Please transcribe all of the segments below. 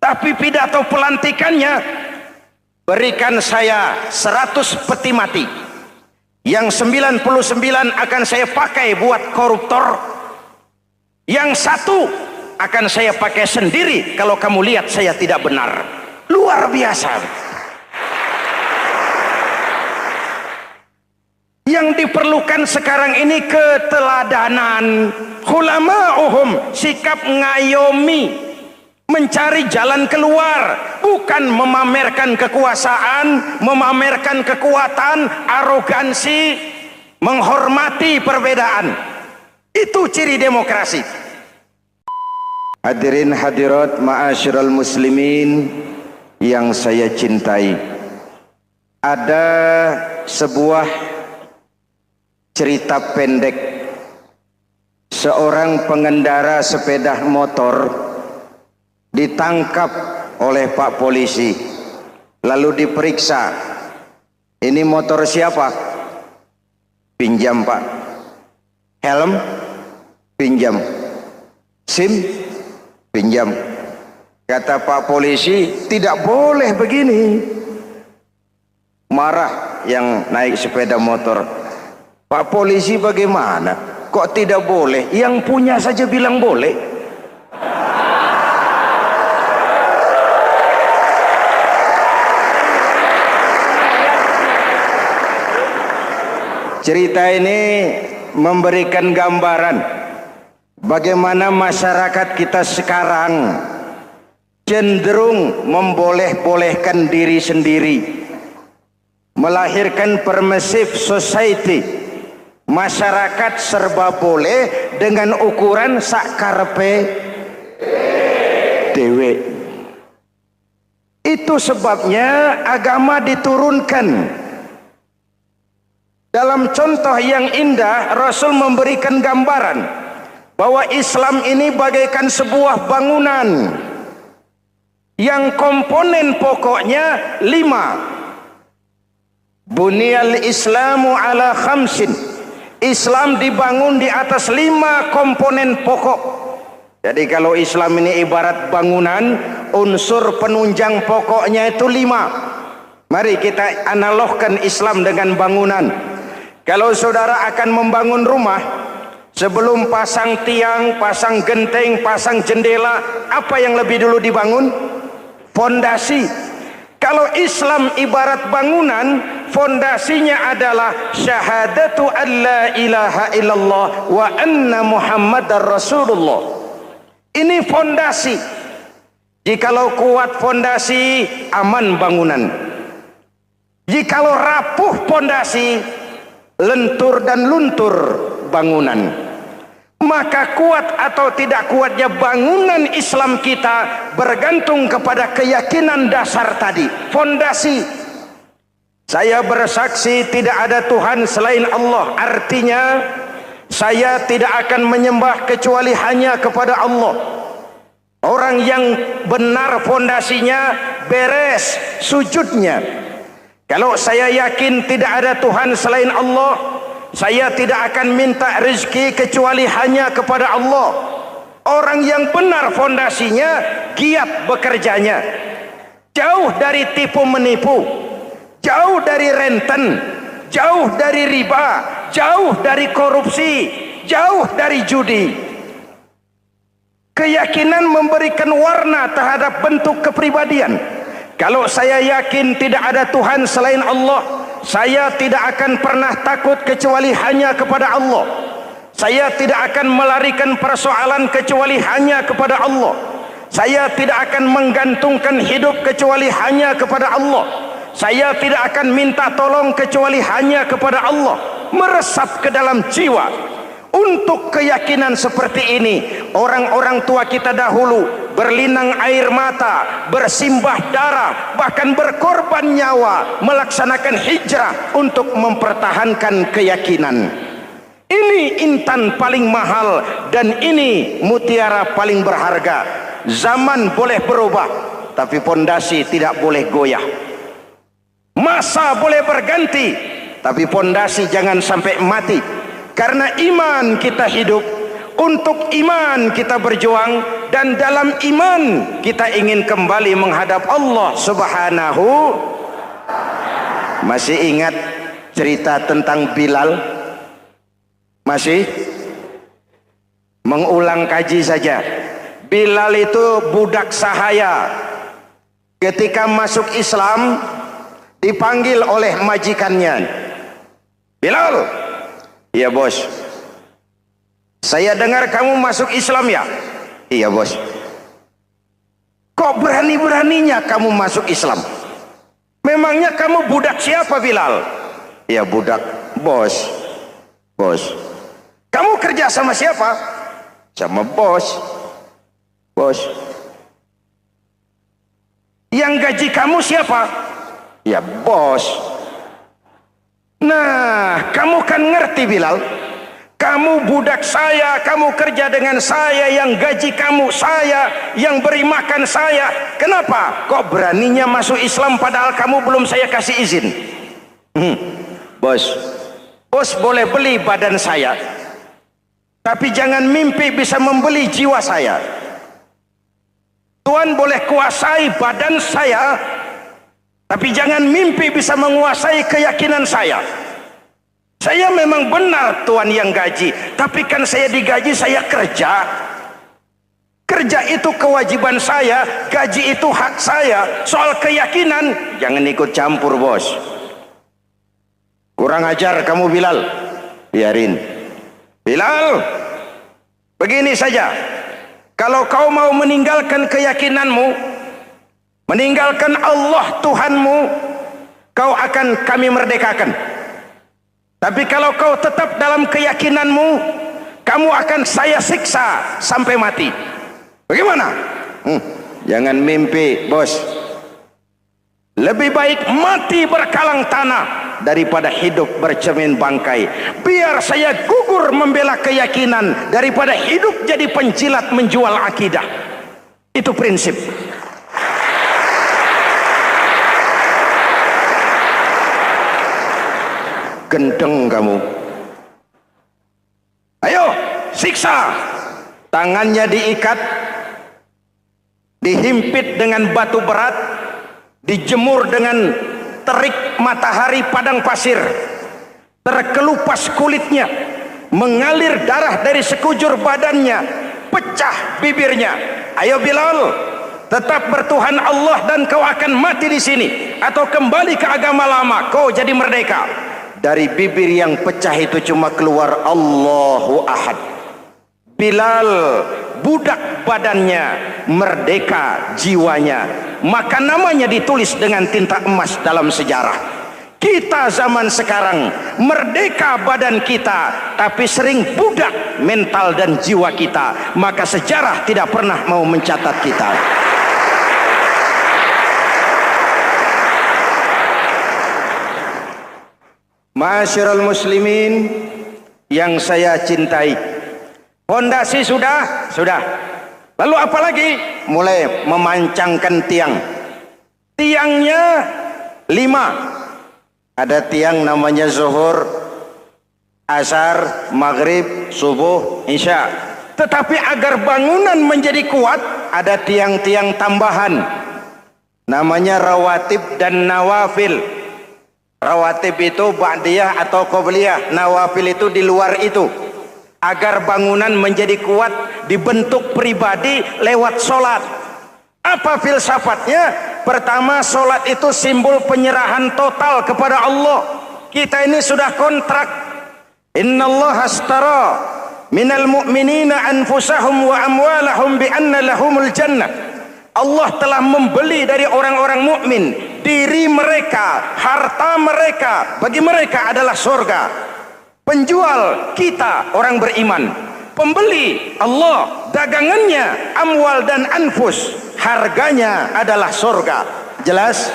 Tapi pidato pelantikannya, berikan saya 100 peti mati, yang 99 akan saya pakai buat koruptor, yang 1 akan saya pakai sendiri kalau kamu lihat saya tidak benar. Luar biasa. Yang diperlukan sekarang ini keteladanan, hulama'uhum, sikap ngayomi, mencari jalan keluar, bukan memamerkan kekuasaan, memamerkan kekuatan, arogansi, menghormati perbedaan. Itu ciri demokrasi. Hadirin hadirat ma'asyiral muslimin yang saya cintai, ada sebuah cerita pendek. Seorang pengendara sepeda motor ditangkap oleh Pak polisi, lalu diperiksa. Ini motor siapa? Pinjam Pak. Helm? Pinjam. SIM? Pinjam. Kata Pak polisi, tidak boleh begini. Marah yang naik sepeda motor. Pak polisi bagaimana? Kok tidak boleh? Yang punya saja bilang boleh. Cerita ini memberikan gambaran bagaimana masyarakat kita sekarang cenderung memboleh-bolehkan diri sendiri, melahirkan permissive society. Masyarakat serba boleh dengan ukuran sakarepe dewe. Itu sebabnya agama diturunkan. Dalam contoh yang indah, Rasul memberikan gambaran bahwa Islam ini bagaikan sebuah bangunan yang komponen pokoknya 5. Bunyal Islamu ala khamsin. Islam dibangun di atas 5 komponen pokok. Jadi kalau Islam ini ibarat bangunan, unsur penunjang pokoknya itu 5. Mari kita analogkan Islam dengan bangunan. Kalau saudara akan membangun rumah, sebelum pasang tiang, pasang genteng, pasang jendela, apa yang lebih dulu dibangun? Fondasi. Kalau Islam ibarat bangunan, fondasinya adalah syahadatu an la ilaha illallah wa anna muhammadar rasulullah. Ini fondasi. Jikalau kuat fondasi, aman bangunan. Jikalau rapuh fondasi, lentur dan luntur bangunan. Maka kuat atau tidak kuatnya bangunan Islam kita bergantung kepada keyakinan dasar tadi, fondasi. Saya bersaksi tidak ada Tuhan selain Allah, artinya saya tidak akan menyembah kecuali hanya kepada Allah. Orang yang benar fondasinya beres sujudnya. Kalau saya yakin tidak ada Tuhan selain Allah, saya tidak akan minta rezeki kecuali hanya kepada Allah. Orang yang benar fondasinya, giat bekerjanya, jauh dari tipu menipu, jauh dari renten, jauh dari riba, jauh dari korupsi, jauh dari judi. Keyakinan memberikan warna terhadap bentuk kepribadian. Kalau saya yakin tidak ada Tuhan selain Allah, saya tidak akan pernah takut kecuali hanya kepada Allah. Saya tidak akan melarikan persoalan kecuali hanya kepada Allah. Saya tidak akan menggantungkan hidup kecuali hanya kepada Allah. Saya tidak akan minta tolong kecuali hanya kepada Allah. Meresap ke dalam jiwa. Untuk keyakinan seperti ini, orang-orang tua kita dahulu berlinang air mata, bersimbah darah, bahkan berkorban nyawa, melaksanakan hijrah untuk mempertahankan keyakinan. Ini intan paling mahal dan ini mutiara paling berharga. Zaman boleh berubah, tapi pondasi tidak boleh goyah. Masa boleh berganti, tapi pondasi jangan sampai mati. Karena iman kita hidup, untuk iman kita berjuang, dan dalam iman kita ingin kembali menghadap Allah Subhanahu. Masih ingat cerita tentang Bilal? Masih? Mengulang kaji saja. Bilal itu budak sahaya. Ketika masuk Islam dipanggil oleh majikannya. Bilal, iya bos. Saya dengar kamu masuk Islam ya? Iya bos. Kok berani-beraninya kamu masuk Islam? Memangnya kamu budak siapa Bilal? Iya budak bos. Bos. Kamu kerja sama siapa? Sama bos. Bos. Yang gaji kamu siapa? Ya bos. Nah, kamu kan ngerti Bilal. Kamu budak saya, kamu kerja dengan saya, yang gaji kamu saya, yang beri makan saya. Kenapa? Kok beraninya masuk Islam padahal kamu belum saya kasih izin? Bos, bos boleh beli badan saya, tapi jangan mimpi bisa membeli jiwa saya. Tuhan boleh kuasai badan saya, tapi jangan mimpi bisa menguasai keyakinan saya. Saya memang benar Tuhan yang gaji, tapi kan saya digaji, saya kerja. Kerja itu kewajiban saya, gaji itu hak saya. Soal keyakinan, jangan ikut campur bos. Kurang ajar kamu Bilal. Biarin. Bilal, begini saja. Kalau kau mau meninggalkan keyakinanmu, meninggalkan Allah Tuhanmu, kau akan kami merdekakan. Tapi kalau kau tetap dalam keyakinanmu, kamu akan saya siksa sampai mati. Bagaimana? Jangan mimpi bos. Lebih baik mati berkalang tanah daripada hidup bercermin bangkai. Biar saya gugur membela keyakinan daripada hidup jadi penjilat menjual akidah. Itu prinsip. Gendeng kamu. Ayo siksa. Tangannya diikat, dihimpit dengan batu berat, dijemur dengan terik matahari padang pasir, terkelupas kulitnya, mengalir darah dari sekujur badannya, pecah bibirnya. Ayo Bilal, tetap bertuhan Allah dan kau akan mati di sini, atau kembali ke agama lama, kau jadi merdeka. Dari bibir yang pecah itu cuma keluar Allahu Ahad. Bilal budak badannya, merdeka jiwanya, maka namanya ditulis dengan tinta emas dalam sejarah. Kita zaman sekarang merdeka badan kita, tapi sering budak mental dan jiwa kita, maka sejarah tidak pernah mau mencatat kita. Ma'asyiral muslimin yang saya cintai, fondasi sudah. Lalu apa lagi? Mulai memancangkan tiang. Tiangnya 5. Ada tiang namanya zuhur, asar, maghrib, subuh, isya. Tetapi agar bangunan menjadi kuat, ada tiang-tiang tambahan. Namanya rawatib dan nawafil. Rawatib itu ba'diyah atau qobliyah, nawafil itu di luar itu. Agar bangunan menjadi kuat, dibentuk pribadi lewat sholat. Apa filsafatnya? Pertama, sholat itu simbol penyerahan total kepada Allah. Kita ini sudah kontrak. Innallaha astara minal mu'minina anfusahum wa amwalahum bi anna lahumul jannah. Allah telah membeli dari orang-orang mukmin diri mereka, harta mereka, bagi mereka adalah surga. Penjual kita orang beriman, pembeli Allah, dagangannya amwal dan anfus, harganya adalah surga. Jelas?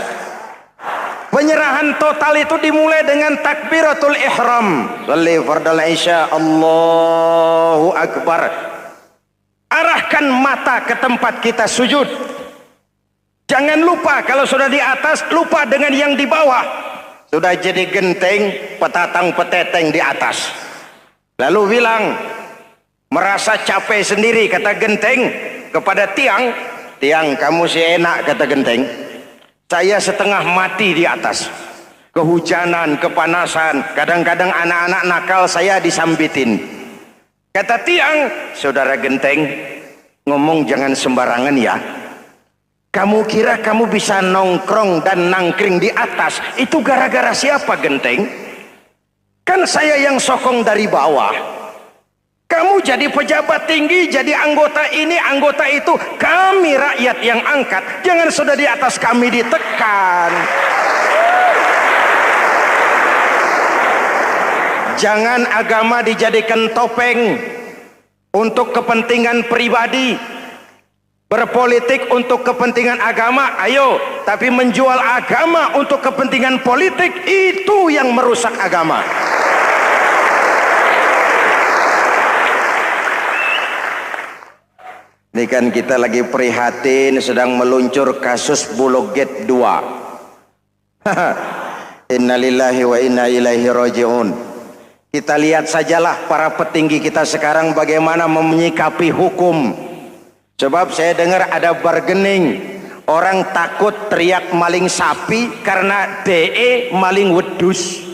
Penyerahan total itu dimulai dengan takbiratul ihram. Shalli fardal isya, Allahu akbar. Arahkan mata ke tempat kita sujud. Jangan lupa kalau sudah di atas, lupa dengan yang di bawah. Sudah jadi genteng, petatang peteteng di atas. Lalu bilang, merasa capek sendiri, kata genteng, kepada tiang, tiang kamu si enak, kata genteng, saya setengah mati di atas, kehujanan, kepanasan, kadang-kadang anak-anak nakal saya disambitin. Kata tiang, saudara genteng, ngomong jangan sembarangan ya. Kamu kira kamu bisa nongkrong dan nangkring di atas itu gara-gara siapa genteng? Kan saya yang sokong dari bawah. Kamu jadi pejabat tinggi, jadi anggota ini, anggota itu, kami rakyat yang angkat. Jangan sudah di atas kami ditekan. Jangan agama dijadikan topeng untuk kepentingan pribadi. Berpolitik untuk kepentingan agama, ayo. Tapi menjual agama untuk kepentingan politik, itu yang merusak agama. Ini kan kita lagi prihatin sedang meluncur kasus Bulog Gate 2. Innalillahi wa inna ilaihi raji'un. Kita lihat sajalah para petinggi kita sekarang bagaimana menyikapi hukum. Sebab saya dengar ada bargaining, orang takut teriak maling sapi karena DE maling wedus.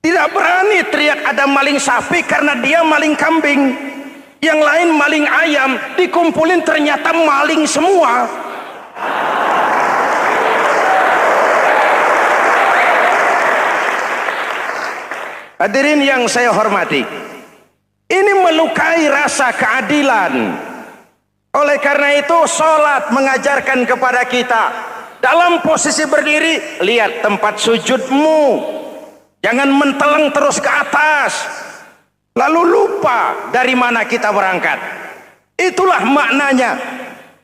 Tidak berani teriak ada maling sapi karena dia maling kambing. Yang lain maling ayam, dikumpulin ternyata maling semua. Hadirin yang saya hormati, ini melukai rasa keadilan. Oleh karena itu sholat mengajarkan kepada kita dalam posisi berdiri, lihat tempat sujudmu, jangan menteleng terus ke atas lalu lupa dari mana kita berangkat. Itulah maknanya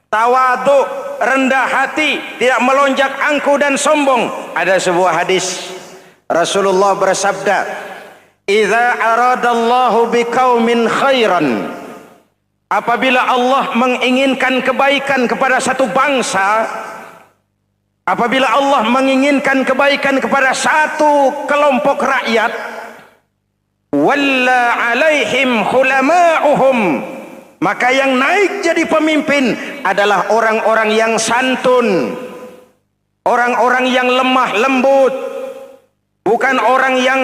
tawadhu, rendah hati, tidak melonjak angku dan sombong. Ada sebuah hadis Rasulullah bersabda, idza aradallahu biqaumin khairan, apabila Allah menginginkan kebaikan kepada satu bangsa, apabila Allah menginginkan kebaikan kepada satu kelompok rakyat, walla alaihim khulama'uhum, maka yang naik jadi pemimpin adalah orang-orang yang santun, orang-orang yang lemah lembut, bukan orang yang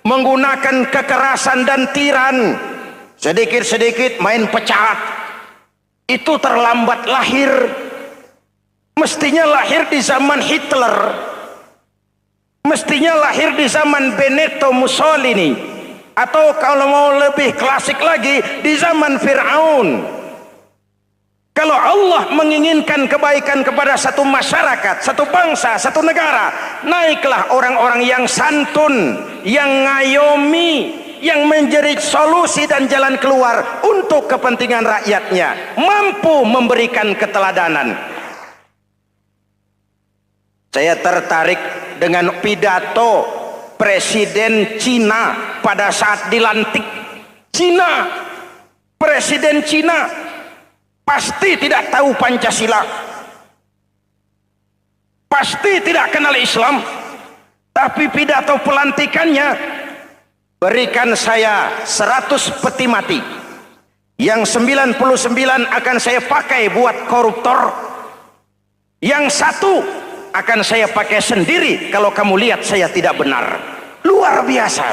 menggunakan kekerasan dan tiran, sedikit-sedikit main pecat. Itu terlambat lahir. Mestinya lahir di zaman Hitler, mestinya lahir di zaman Benito Mussolini, atau kalau mau lebih klasik lagi di zaman Fir'aun. Kalau Allah menginginkan kebaikan kepada satu masyarakat, satu bangsa, satu negara, naiklah orang-orang yang santun, yang ngayomi, yang menjadi solusi dan jalan keluar untuk kepentingan rakyatnya, mampu memberikan keteladanan. Saya tertarik dengan pidato Presiden Cina pada saat dilantik. Cina, Presiden Cina pasti tidak tahu Pancasila, pasti tidak kenal Islam, tapi pidato pelantikannya, berikan saya 100 peti mati, yang 99 akan saya pakai buat koruptor, yang satu akan saya pakai sendiri kalau kamu lihat saya tidak benar. Luar biasa.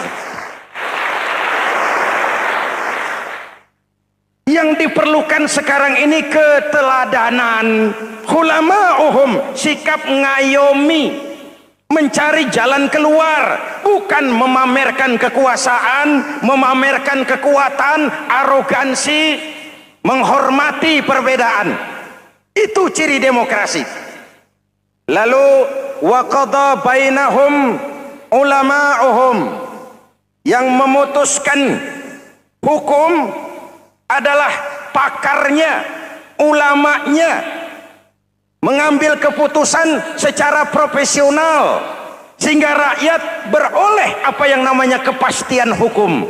Yang diperlukan sekarang ini keteladanan, khulama'uhum, sikap ngayomi, mencari jalan keluar, bukan memamerkan kekuasaan, memamerkan kekuatan, arogansi, menghormati perbedaan. Itu ciri demokrasi. Lalu wa qada bainahum ulama'uhum, yang memutuskan hukum adalah pakarnya, ulamanya, mengambil keputusan secara profesional sehingga rakyat beroleh apa yang namanya kepastian hukum,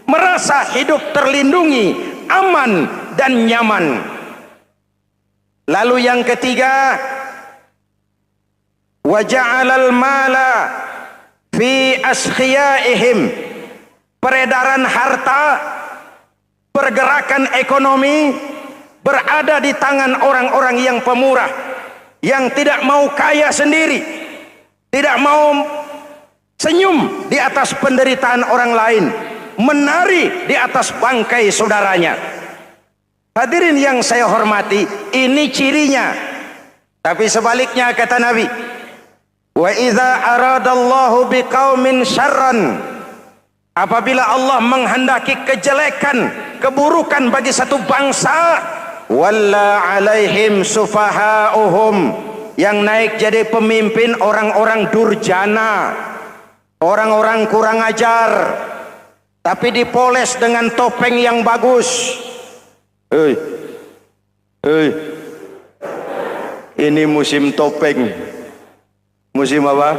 merasa hidup terlindungi, aman dan nyaman. Lalu yang ketiga, wa ja'alal mala fi askhiyaihim, peredaran harta pergerakan ekonomi berada di tangan orang-orang yang pemurah, yang tidak mau kaya sendiri, tidak mau senyum di atas penderitaan orang lain, menari di atas bangkai saudaranya. Hadirin yang saya hormati, ini cirinya. Tapi sebaliknya kata Nabi, wa idza aradallahu biqaumin syarran, apabila Allah menghendaki kejelekan, keburukan bagi satu bangsa, walla alaihim sufahauhum, yang naik jadi pemimpin orang-orang durjana, orang-orang kurang ajar, tapi dipoles dengan topeng yang bagus. Ini musim topeng. Musim apa?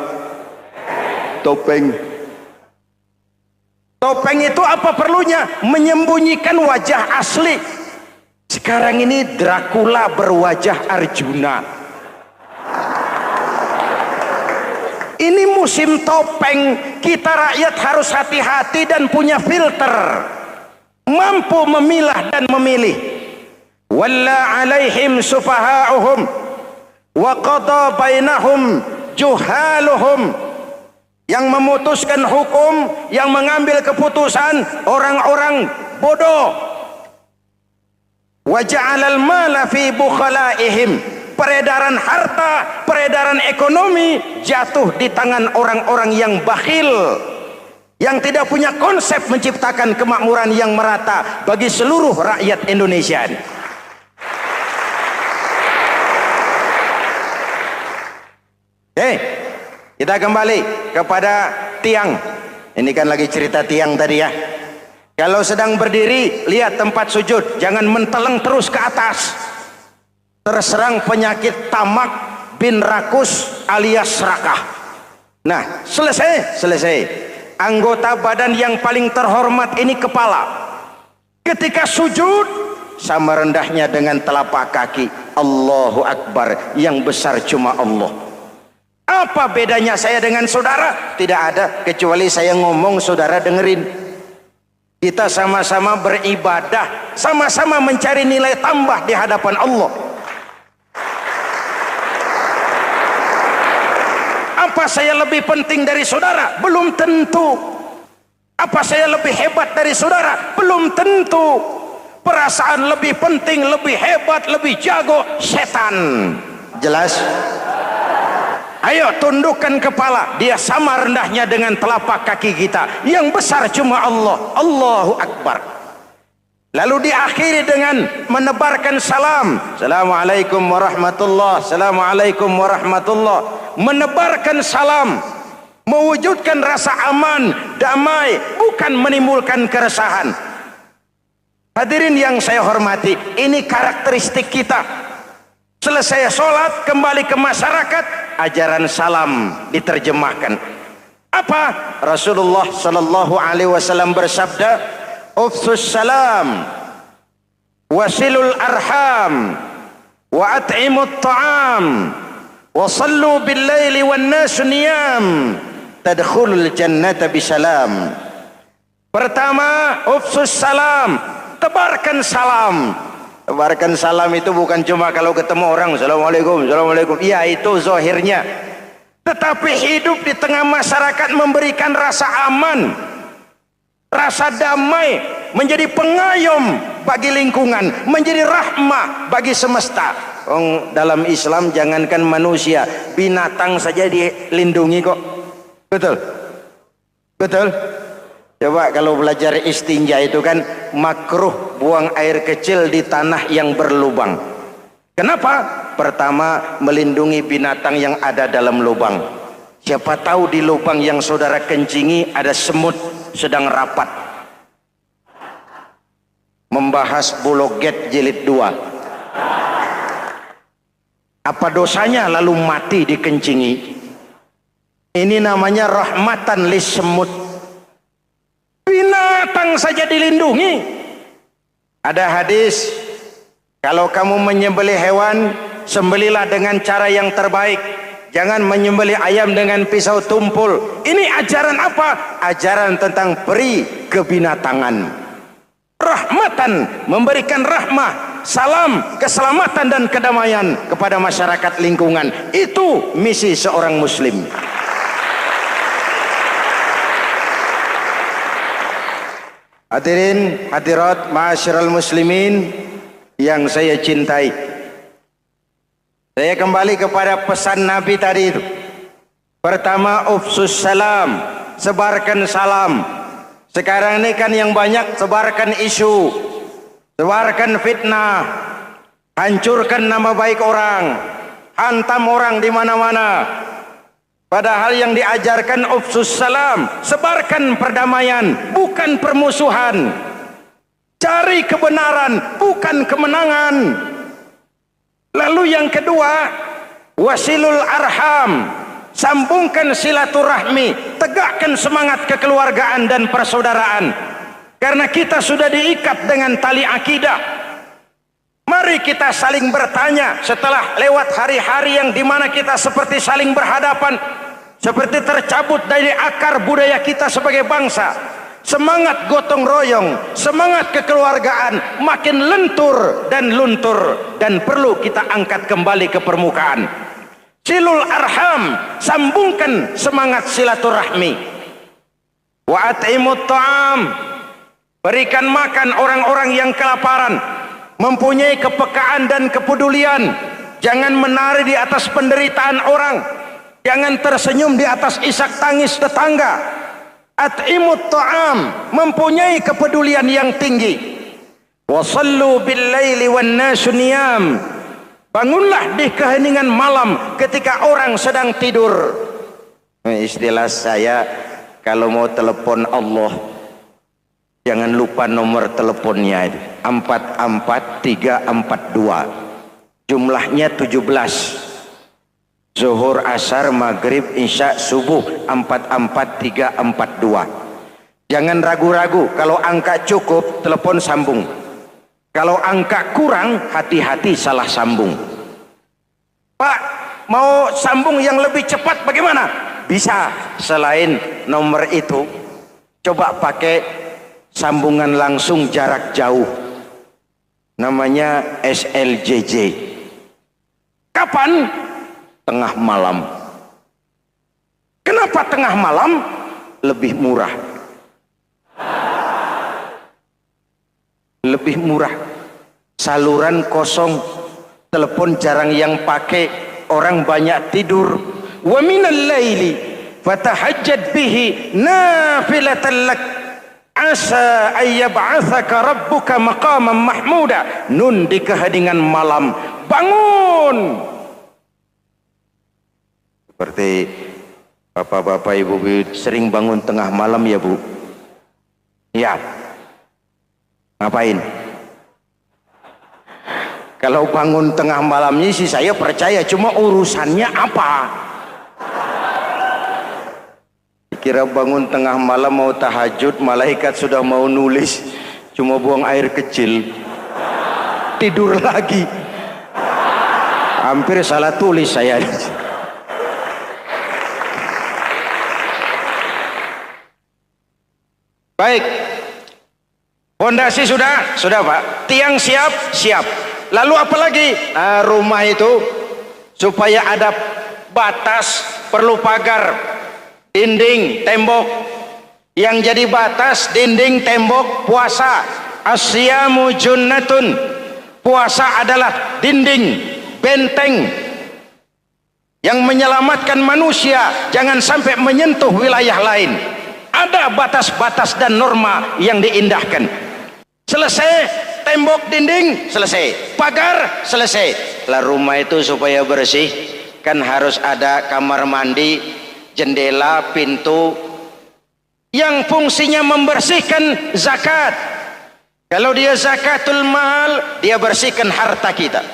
Topeng. Topeng itu apa perlunya? Menyembunyikan wajah asli. Sekarang ini Dracula berwajah Arjuna. Ini musim topeng. Kita rakyat harus hati-hati dan punya filter, mampu memilah dan memilih. Walla alaihim sufahauhum wa qada bainahum juhaluhum, yang memutuskan hukum, yang mengambil keputusan orang-orang bodoh. Wa ja'alal mala fi bukhalaihim, peredaran harta, peredaran ekonomi jatuh di tangan orang-orang yang bakhil, yang tidak punya konsep menciptakan kemakmuran yang merata bagi seluruh rakyat Indonesia. Kita kembali kepada tiang. Ini kan lagi cerita tiang tadi ya. Kalau sedang berdiri, lihat tempat sujud, jangan menteleng terus ke atas. Terserang penyakit tamak bin rakus alias serakah. Nah, selesai. Anggota badan yang paling terhormat ini kepala. Ketika sujud, sama rendahnya dengan telapak kaki. Allahu Akbar, yang besar cuma Allah. Apa bedanya saya dengan saudara? Tidak ada, kecuali saya ngomong saudara dengerin. Kita sama-sama beribadah, sama-sama mencari nilai tambah di hadapan Allah. Apa saya lebih penting dari saudara? Belum tentu. Apa saya lebih hebat dari saudara? Belum tentu. Perasaan lebih penting, lebih hebat, lebih jago setan. Jelas? Ayo tundukkan kepala, dia sama rendahnya dengan telapak kaki kita. Yang besar cuma Allah. Allahu Akbar. Lalu diakhiri dengan menebarkan salam. Assalamualaikum warahmatullah. Assalamualaikum warahmatullah. Menebarkan salam, mewujudkan rasa aman, damai, bukan menimbulkan keresahan. Hadirin yang saya hormati, ini karakteristik kita. Selesai sholat, kembali ke masyarakat, ajaran salam diterjemahkan. Apa? Rasulullah sallallahu alaihi wasallam bersabda, "Ufsus salam, wasilul arham, wa at'imut ta'am, wa sallu bil laili wan nasu niyam, tadkhulul jannata bisalam." Pertama, ufsus salam, tebarkan salam. Tebarkan salam itu bukan cuma kalau ketemu orang assalamualaikum, assalamualaikum. Iya, itu zahirnya. Tetapi hidup di tengah masyarakat memberikan rasa aman, rasa damai, menjadi pengayom bagi lingkungan, menjadi rahmah bagi semesta. Dalam Islam jangankan manusia, binatang saja dilindungi kok. Betul? Betul? Coba kalau belajar istinja itu kan makruh buang air kecil di tanah yang berlubang. Kenapa? Pertama, melindungi binatang yang ada dalam lubang. Siapa tahu di lubang yang saudara kencingi ada semut sedang rapat membahas Bologet jilid 2. Apa dosanya lalu mati dikencingi? Ini namanya rahmatan lis semut. Binatang saja dilindungi. Ada hadis, kalau kamu menyembelih hewan, sembelilah dengan cara yang terbaik. Jangan menyembelih ayam dengan pisau tumpul. Ini ajaran apa? Ajaran tentang peri kebinatangan. rahmatan, memberikan rahmah, salam, keselamatan dan kedamaian kepada masyarakat lingkungan. Itu misi seorang muslim. Hadirin hadirat ma'asyiral muslimin yang saya cintai, saya kembali kepada pesan Nabi tadi itu. Pertama, ufsus salam, sebarkan salam. Sekarang ini kan yang banyak sebarkan isu, sebarkan fitnah, hancurkan nama baik orang, hantam orang di mana-mana. Padahal yang diajarkan ufsus salam, sebarkan perdamaian, bukan permusuhan. Cari kebenaran, bukan kemenangan. Lalu yang kedua, wasilul arham, sambungkan silaturahmi, tegakkan semangat kekeluargaan dan persaudaraan. Karena kita sudah diikat dengan tali akidah. Mari kita saling bertanya setelah lewat hari-hari yang dimana kita seperti saling berhadapan, seperti tercabut dari akar budaya kita sebagai bangsa. Semangat gotong royong, semangat kekeluargaan makin lentur dan luntur, dan perlu kita angkat kembali ke permukaan. Silul arham, sambungkan semangat silaturahmi. Wa at'imut ta'am, berikan makan orang-orang yang kelaparan. Mempunyai kepekaan dan kepedulian. Jangan menari di atas penderitaan orang, jangan tersenyum di atas isak tangis tetangga. At'imut ta'am, mempunyai kepedulian yang tinggi. Wasallu bil laili wan nasu niyam, bangunlah di keheningan malam ketika orang sedang tidur. Istilah saya, kalau mau telepon Allah, jangan lupa nomor teleponnya itu 44342. Jumlahnya 17. Zuhur, asar, maghrib, isya, subuh 44342. Jangan ragu-ragu, kalau angka cukup telepon sambung. Kalau angka kurang, hati-hati salah sambung. Pak, mau sambung yang lebih cepat bagaimana? Bisa, selain nomor itu, coba pakai sambungan langsung jarak jauh, namanya SLJJ. Kapan? Tengah malam. Kenapa tengah malam? Lebih murah. Lebih murah. Saluran kosong, telepon jarang yang pakai, orang banyak tidur. Wa minal laili fatahajjad bihi nafilatan lak asa ayyab'atsaka rabbuka maqaman mahmuda. Nun, di keheningan malam bangun. Seperti bapak-bapak, ibu-ibu sering bangun tengah malam ya Bu? Ya. Ngapain? Kalau bangun tengah malamnya sih saya percaya, cuma urusannya apa? Kira bangun tengah malam mau tahajud, malaikat sudah mau nulis, cuma buang air kecil, tidur lagi. Hampir salah tulis saya. Baik, fondasi sudah Pak, tiang siap. Lalu apa lagi? Nah, rumah itu supaya ada batas, perlu pagar, dinding, tembok. Yang jadi batas, dinding, tembok, puasa. Asyamu junnatun, puasa adalah dinding, benteng yang menyelamatkan manusia jangan sampai menyentuh wilayah lain. Ada batas-batas dan norma yang diindahkan. Selesai, tembok, dinding, selesai. Pagar, selesai. Lah rumah itu supaya bersih, kan harus ada kamar mandi, jendela, pintu, yang fungsinya membersihkan zakat. Kalau dia zakatul mal, dia bersihkan harta kita.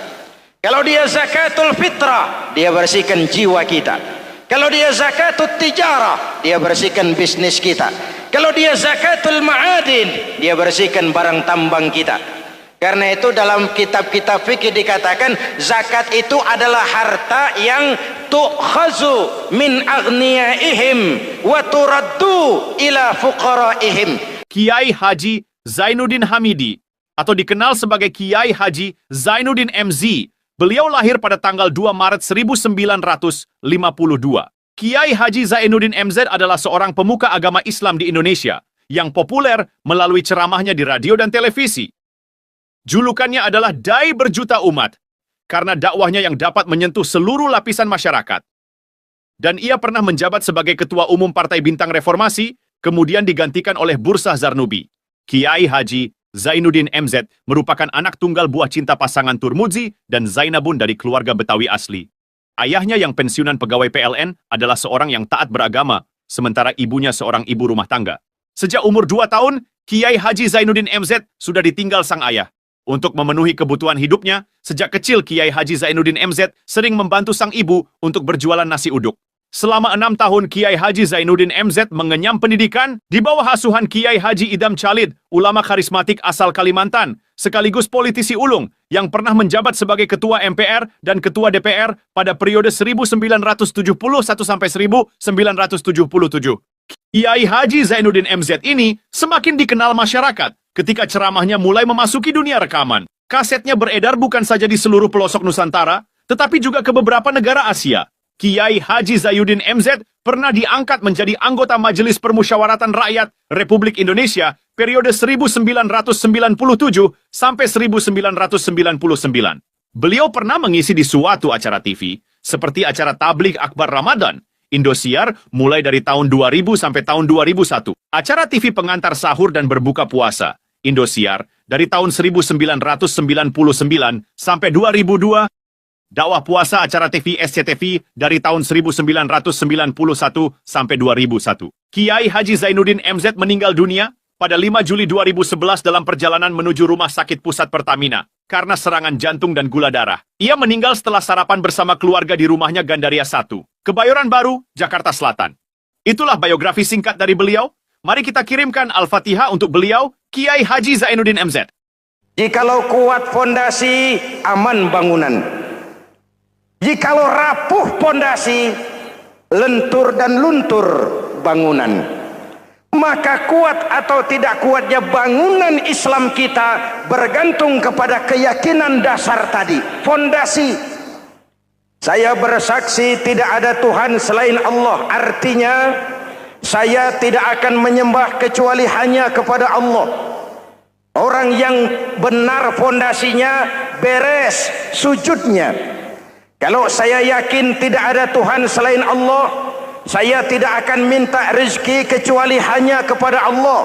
Kalau dia zakatul fitrah, dia bersihkan jiwa kita. Kalau dia zakatul tijarah, dia bersihkan bisnis kita. Kalau dia zakatul ma'adin, dia bersihkan barang tambang kita. Karena itu dalam kitab-kitab fikih dikatakan zakat itu adalah harta yang tu'khazu min aghniyaihim wa turaddu ila fuqaraihim. Kiai Haji Zainuddin Hamidi, atau dikenal sebagai Kiai Haji Zainuddin MZ. Beliau lahir pada tanggal 2 Maret 1952. Kiai Haji Zainuddin MZ adalah seorang pemuka agama Islam di Indonesia yang populer melalui ceramahnya di radio dan televisi. Julukannya adalah Dai Berjuta Umat karena dakwahnya yang dapat menyentuh seluruh lapisan masyarakat. Dan ia pernah menjabat sebagai Ketua Umum Partai Bintang Reformasi, kemudian digantikan oleh Bursah Zarnubi. Kiai Haji Zainuddin MZ merupakan anak tunggal buah cinta pasangan Turmuzi dan Zainabun dari keluarga Betawi asli. Ayahnya yang pensiunan pegawai PLN adalah seorang yang taat beragama, sementara ibunya seorang ibu rumah tangga. Sejak umur 2 tahun, Kiai Haji Zainuddin MZ sudah ditinggal sang ayah. Untuk memenuhi kebutuhan hidupnya, sejak kecil Kiai Haji Zainuddin MZ sering membantu sang ibu untuk berjualan nasi uduk. Selama 6 tahun Kiai Haji Zainuddin MZ mengenyam pendidikan di bawah asuhan Kiai Haji Idam Chalid, ulama karismatik asal Kalimantan, sekaligus politisi ulung yang pernah menjabat sebagai Ketua MPR dan Ketua DPR pada periode 1971 sampai 1977. Kiai Haji Zainuddin MZ ini semakin dikenal masyarakat ketika ceramahnya mulai memasuki dunia rekaman. Kasetnya beredar bukan saja di seluruh pelosok Nusantara, tetapi juga ke beberapa negara Asia. Kiai Haji Zainuddin MZ pernah diangkat menjadi anggota Majelis Permusyawaratan Rakyat Republik Indonesia periode 1997 sampai 1999. Beliau pernah mengisi di suatu acara TV, seperti acara Tabligh Akbar Ramadan, Indosiar mulai dari tahun 2000 sampai tahun 2001. Acara TV pengantar sahur dan berbuka puasa, Indosiar, dari tahun 1999 sampai 2002. Dakwah puasa acara TV SCTV dari tahun 1991 sampai 2001. Kiai Haji Zainuddin MZ meninggal dunia pada 5 Juli 2011 dalam perjalanan menuju Rumah Sakit Pusat Pertamina karena serangan jantung dan gula darah. Ia meninggal setelah sarapan bersama keluarga di rumahnya Gandaria 1, Kebayoran Baru, Jakarta Selatan. Itulah biografi singkat dari beliau. Mari kita kirimkan Al-Fatihah untuk beliau, Kiai Haji Zainuddin MZ. Jikalau kuat fondasi, aman bangunan. Jikalau rapuh pondasi, lentur dan luntur bangunan. Maka kuat atau tidak kuatnya bangunan Islam kita bergantung kepada keyakinan dasar tadi, fondasi. Saya bersaksi tidak ada Tuhan selain Allah, artinya saya tidak akan menyembah kecuali hanya kepada Allah. Orang yang benar fondasinya beres sujudnya. Kalau saya yakin tidak ada Tuhan selain Allah, saya tidak akan minta rezeki kecuali hanya kepada Allah.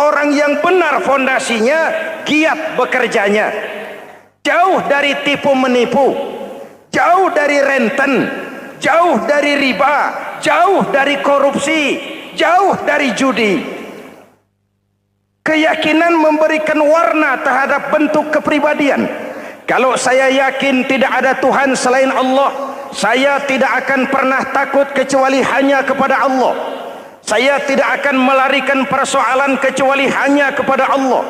Orang yang benar fondasinya, giat bekerjanya, jauh dari tipu menipu, jauh dari renten, jauh dari riba, jauh dari korupsi, jauh dari judi. Keyakinan memberikan warna terhadap bentuk kepribadian. Kalau saya yakin tidak ada Tuhan selain Allah, saya tidak akan pernah takut kecuali hanya kepada Allah. Saya tidak akan melarikan persoalan kecuali hanya kepada Allah.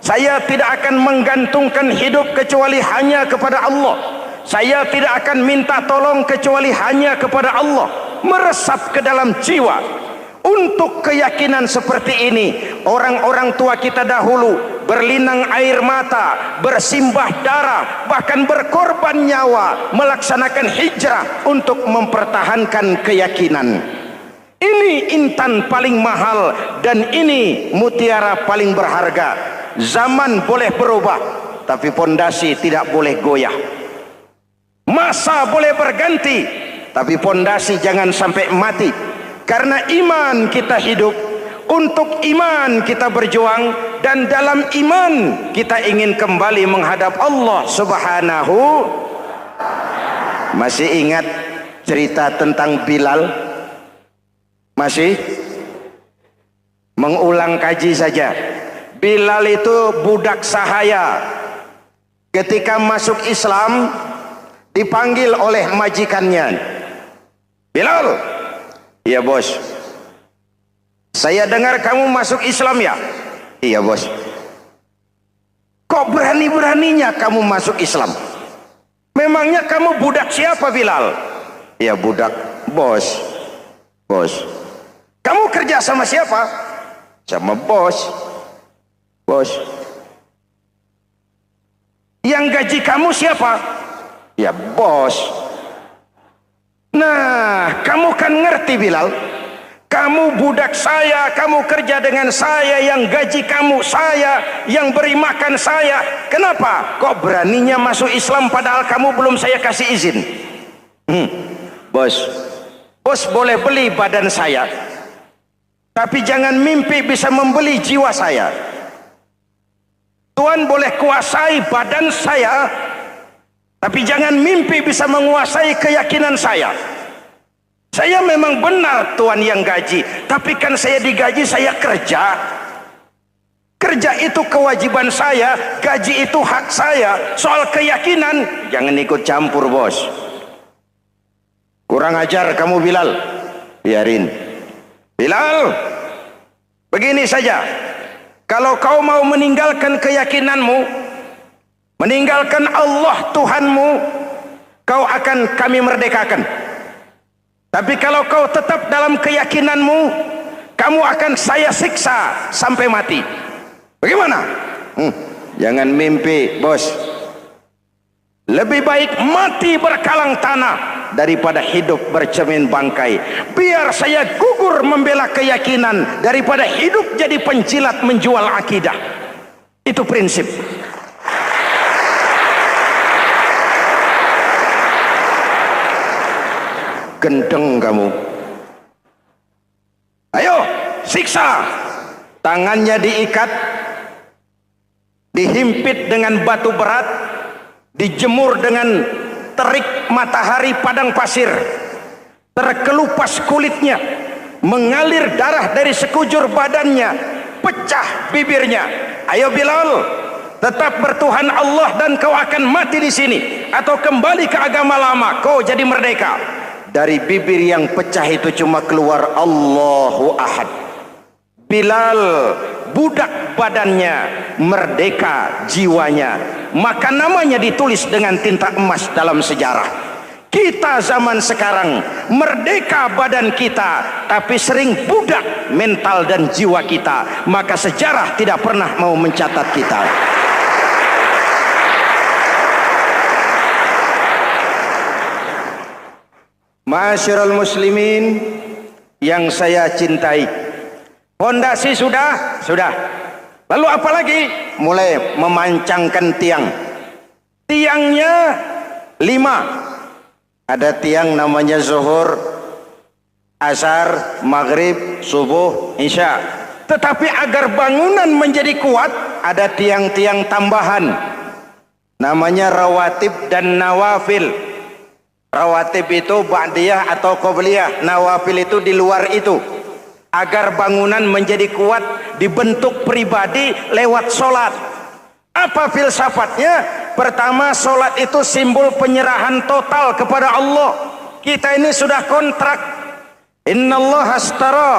Saya tidak akan menggantungkan hidup kecuali hanya kepada Allah. Saya tidak akan minta tolong kecuali hanya kepada Allah. Meresap ke dalam jiwa. Untuk keyakinan seperti ini, orang-orang tua kita dahulu berlinang air mata, bersimbah darah, bahkan berkorban nyawa, melaksanakan hijrah untuk mempertahankan keyakinan. Ini intan paling mahal dan ini mutiara paling berharga. Zaman boleh berubah, tapi pondasi tidak boleh goyah. Masa boleh berganti, tapi pondasi jangan sampai mati. Karena iman kita hidup, untuk iman kita berjuang, dan dalam iman kita ingin kembali menghadap Allah Subhanahu. Masih ingat cerita tentang Bilal? Masih? Mengulang kaji saja. Bilal itu budak sahaya. Ketika masuk Islam, dipanggil oleh majikannya. Bilal, iya bos. Saya dengar kamu masuk Islam ya? Iya bos. Kok berani-beraninya kamu masuk Islam? Memangnya kamu budak siapa Bilal? Iya budak bos. Bos. Kamu kerja sama siapa? Sama bos. Bos. Yang gaji kamu siapa? Ya bos. Nah, kamu kan ngerti Bilal. Kamu budak saya, kamu kerja dengan saya, yang gaji kamu saya, yang beri makan saya. Kenapa? Kok beraninya masuk Islam padahal kamu belum saya kasih izin? Bos, bos boleh beli badan saya, tapi jangan mimpi bisa membeli jiwa saya. Tuhan boleh kuasai badan saya, tapi jangan mimpi bisa menguasai keyakinan saya. Saya memang benar Tuhan yang gaji, tapi kan saya digaji, saya kerja. Kerja itu kewajiban saya, gaji itu hak saya. Soal keyakinan, jangan ikut campur bos. Kurang ajar kamu Bilal. Biarin. Bilal, begini saja. Kalau kau mau meninggalkan keyakinanmu, meninggalkan Allah Tuhanmu, kau akan kami merdekakan. Tapi kalau kau tetap dalam keyakinanmu, kamu akan saya siksa sampai mati. Bagaimana? Jangan mimpi bos. Lebih baik mati berkalang tanah daripada hidup bercermin bangkai. Biar saya gugur membela keyakinan daripada hidup jadi penjilat menjual akidah. Itu prinsip. Gendeng kamu. Ayo siksa. Tangannya diikat, dihimpit dengan batu berat, dijemur dengan terik matahari padang pasir, terkelupas kulitnya, mengalir darah dari sekujur badannya, pecah bibirnya. Ayo Bilal, tetap bertuhan Allah dan kau akan mati di sini, atau kembali ke agama lama, kau jadi merdeka. Dari bibir yang pecah itu cuma keluar Allahu Ahad. Bilal budak badannya, merdeka jiwanya, maka namanya ditulis dengan tinta emas dalam sejarah. Kita zaman sekarang merdeka badan kita, tapi sering budak mental dan jiwa kita, maka sejarah tidak pernah mau mencatat kita. Masyarul muslimin yang saya cintai, fondasi sudah. Lalu apa lagi? Mulai memancangkan tiang. Tiangnya 5. Ada tiang namanya zuhur, asar, maghrib, subuh, isya. Tetapi agar bangunan menjadi kuat, ada tiang-tiang tambahan. Namanya rawatib dan nawafil. Rawatib itu ba'diyah atau qobliyah, nawafil itu di luar itu. Agar bangunan menjadi kuat, dibentuk pribadi lewat solat. Apa filsafatnya? Pertama, solat itu simbol penyerahan total kepada Allah. Kita ini sudah kontrak. Innallaha astara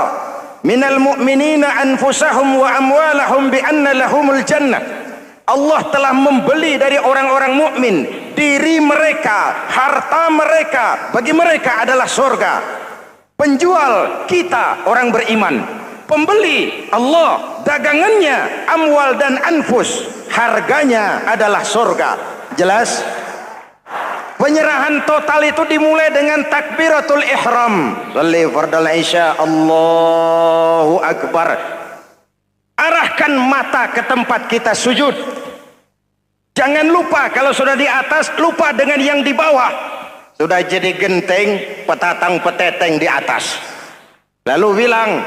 minal mu'minina anfusahum wa amwalahum bi anna lahumul jannah. Allah telah membeli dari orang-orang mukmin diri mereka, harta mereka, bagi mereka adalah surga. Penjual kita orang beriman, pembeli Allah, dagangannya amwal dan anfus, harganya adalah surga. Jelas? Penyerahan total itu dimulai dengan takbiratul ihram. Shalli fardal isya, Allahu akbar. Arahkan mata ke tempat kita sujud. Jangan lupa kalau sudah di atas, lupa dengan yang di bawah. Sudah jadi genteng, petatang peteteng di atas. Lalu bilang,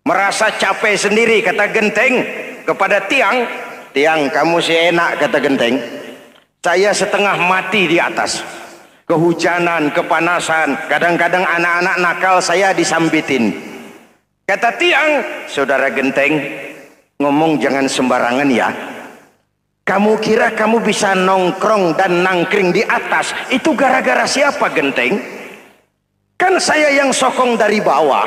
merasa capek sendiri, kata genteng kepada tiang. Tiang, kamu sih enak, kata genteng. Saya setengah mati di atas. Kehujanan, kepanasan, kadang-kadang anak-anak nakal saya disambitin. Kata tiang, saudara genteng, ngomong jangan sembarangan ya. Kamu kira kamu bisa nongkrong dan nangkring di atas, itu gara-gara siapa genteng? Kan saya yang sokong dari bawah.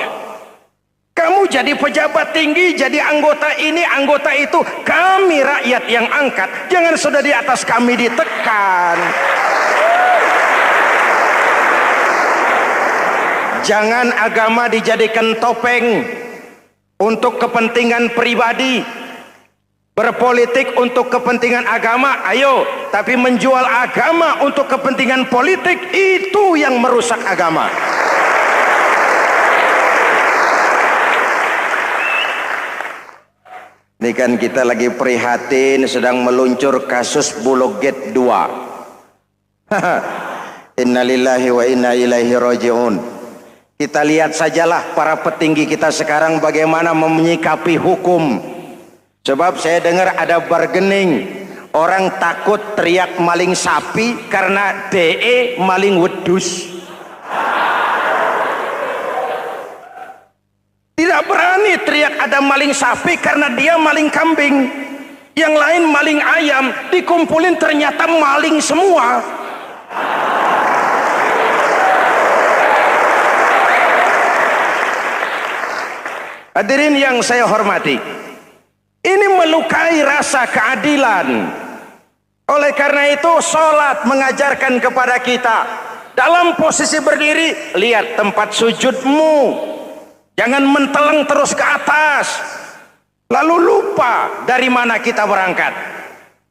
Kamu jadi pejabat tinggi, jadi anggota ini, anggota itu. Kami rakyat yang angkat, jangan sudah di atas kami ditekan. Jangan agama dijadikan topeng untuk kepentingan pribadi. Berpolitik untuk kepentingan agama, ayo. Tapi menjual agama untuk kepentingan politik, itu yang merusak agama. Ini kan kita lagi prihatin sedang meluncur kasus Bulog Gate 2. Innalillahi wa inna ilaihi raji'un. Kita lihat sajalah para petinggi kita sekarang bagaimana menyikapi hukum. Sebab saya dengar ada bargaining, orang takut teriak maling sapi karena DE maling wedus. Tidak berani teriak ada maling sapi karena dia maling kambing. Yang lain maling ayam, dikumpulin ternyata maling semua. Hadirin yang saya hormati, ini melukai rasa keadilan. Oleh karena itu sholat mengajarkan kepada kita, dalam posisi berdiri, lihat tempat sujudmu, jangan menteleng terus ke atas lalu lupa dari mana kita berangkat.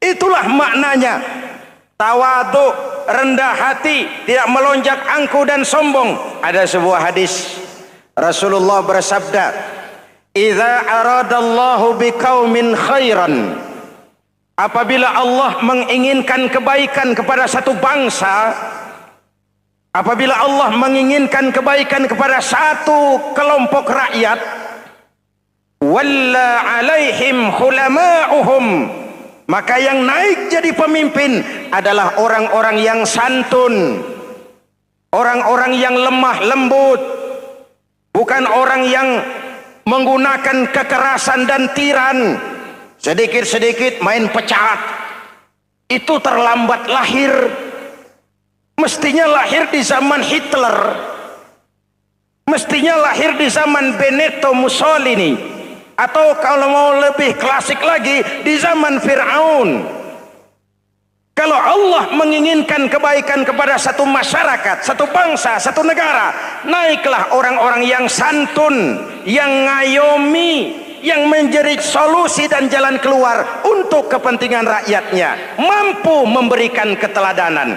Itulah maknanya tawadhu, rendah hati, tidak melonjak angku dan sombong. Ada sebuah hadis Rasulullah bersabda, "Idza aradallahu biqaumin khairan." Apabila Allah menginginkan kebaikan kepada satu bangsa, apabila Allah menginginkan kebaikan kepada satu kelompok rakyat, walla alaihim khulama'uhum, maka yang naik jadi pemimpin adalah orang-orang yang santun, orang-orang yang lemah lembut, bukan orang yang menggunakan kekerasan dan tiran. Sedikit-sedikit main pecat, itu terlambat lahir. Mestinya lahir di zaman Hitler, mestinya lahir di zaman Benito Mussolini, atau kalau mau lebih klasik lagi di zaman Fir'aun. Kalau Allah menginginkan kebaikan kepada satu masyarakat, satu bangsa, satu negara, naiklah orang-orang yang santun, yang ngayomi, yang menjadi solusi dan jalan keluar untuk kepentingan rakyatnya, mampu memberikan keteladanan.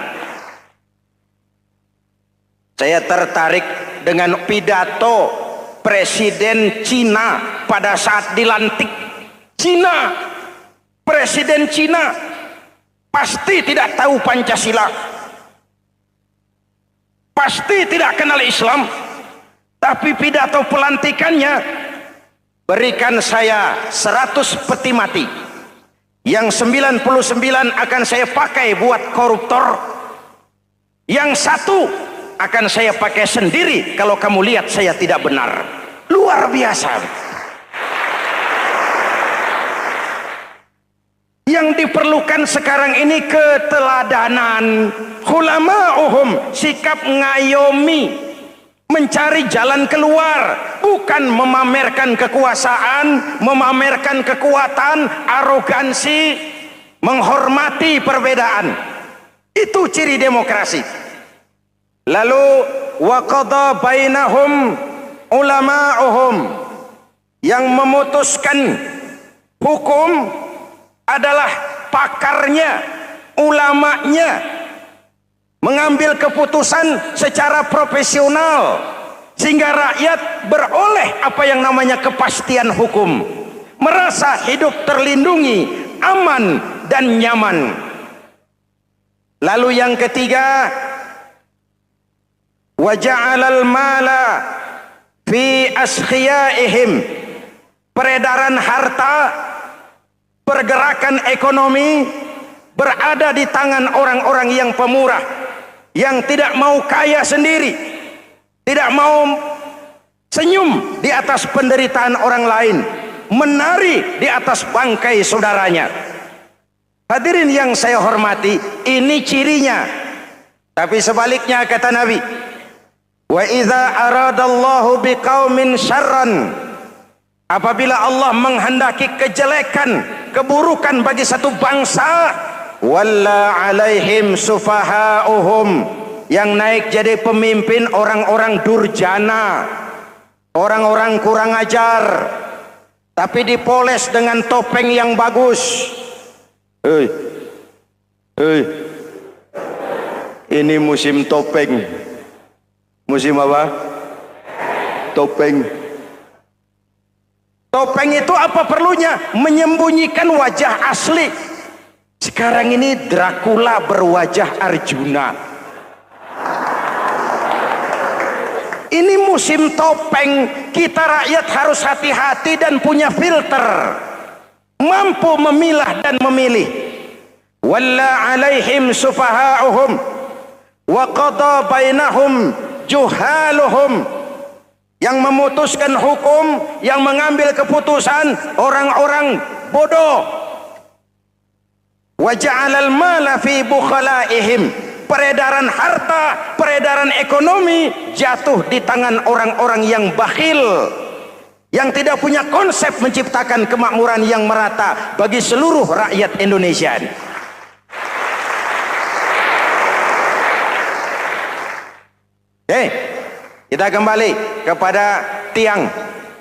Saya tertarik dengan pidato Presiden Cina pada saat dilantik. Cina, Presiden Cina pasti tidak tahu Pancasila, pasti tidak kenal Islam, tapi pidato pelantikannya, berikan saya 100 peti mati, yang 99 akan saya pakai buat koruptor, yang satu akan saya pakai sendiri kalau kamu lihat saya tidak benar. Luar biasa. Yang diperlukan sekarang ini keteladanan, khulama'uhum, sikap ngayomi, mencari jalan keluar, bukan memamerkan kekuasaan, memamerkan kekuatan, arogansi, menghormati perbedaan. Itu ciri demokrasi. Lalu waqadha bainahum ulama'uhum, yang memutuskan hukum adalah pakarnya, ulamanya, mengambil keputusan secara profesional sehingga rakyat beroleh apa yang namanya kepastian hukum, merasa hidup terlindungi, aman dan nyaman. Lalu yang ketiga, wa ja'alal mala fi askhiyaihim, peredaran harta, pergerakan ekonomi berada di tangan orang-orang yang pemurah, yang tidak mau kaya sendiri, tidak mau senyum di atas penderitaan orang lain, menari di atas bangkai saudaranya. Hadirin yang saya hormati, ini cirinya. Tapi sebaliknya kata Nabi, wa idza aradallahu biqaumin syarran, apabila Allah menghendaki kejelekan, keburukan bagi satu bangsa, walla alaihim sufaha'uhum, yang naik jadi pemimpin orang-orang durjana, orang-orang kurang ajar, tapi dipoles dengan topeng yang bagus. Hei, hei, ini musim topeng. Musim apa? Topeng. Topeng itu apa perlunya? Menyembunyikan wajah asli. Sekarang ini Dracula berwajah Arjuna. Ini musim topeng. Kita rakyat harus hati-hati dan punya filter, mampu memilah dan memilih. Walla alaihim sufaha'uhum wa qada bainahum juhaluhum. Yang memutuskan hukum, yang mengambil keputusan orang-orang bodoh. Wa ja'alal mala fi bukhalaihim. Peredaran harta, peredaran ekonomi jatuh di tangan orang-orang yang bakhil, yang tidak punya konsep menciptakan kemakmuran yang merata bagi seluruh rakyat Indonesia. Kita kembali kepada tiang.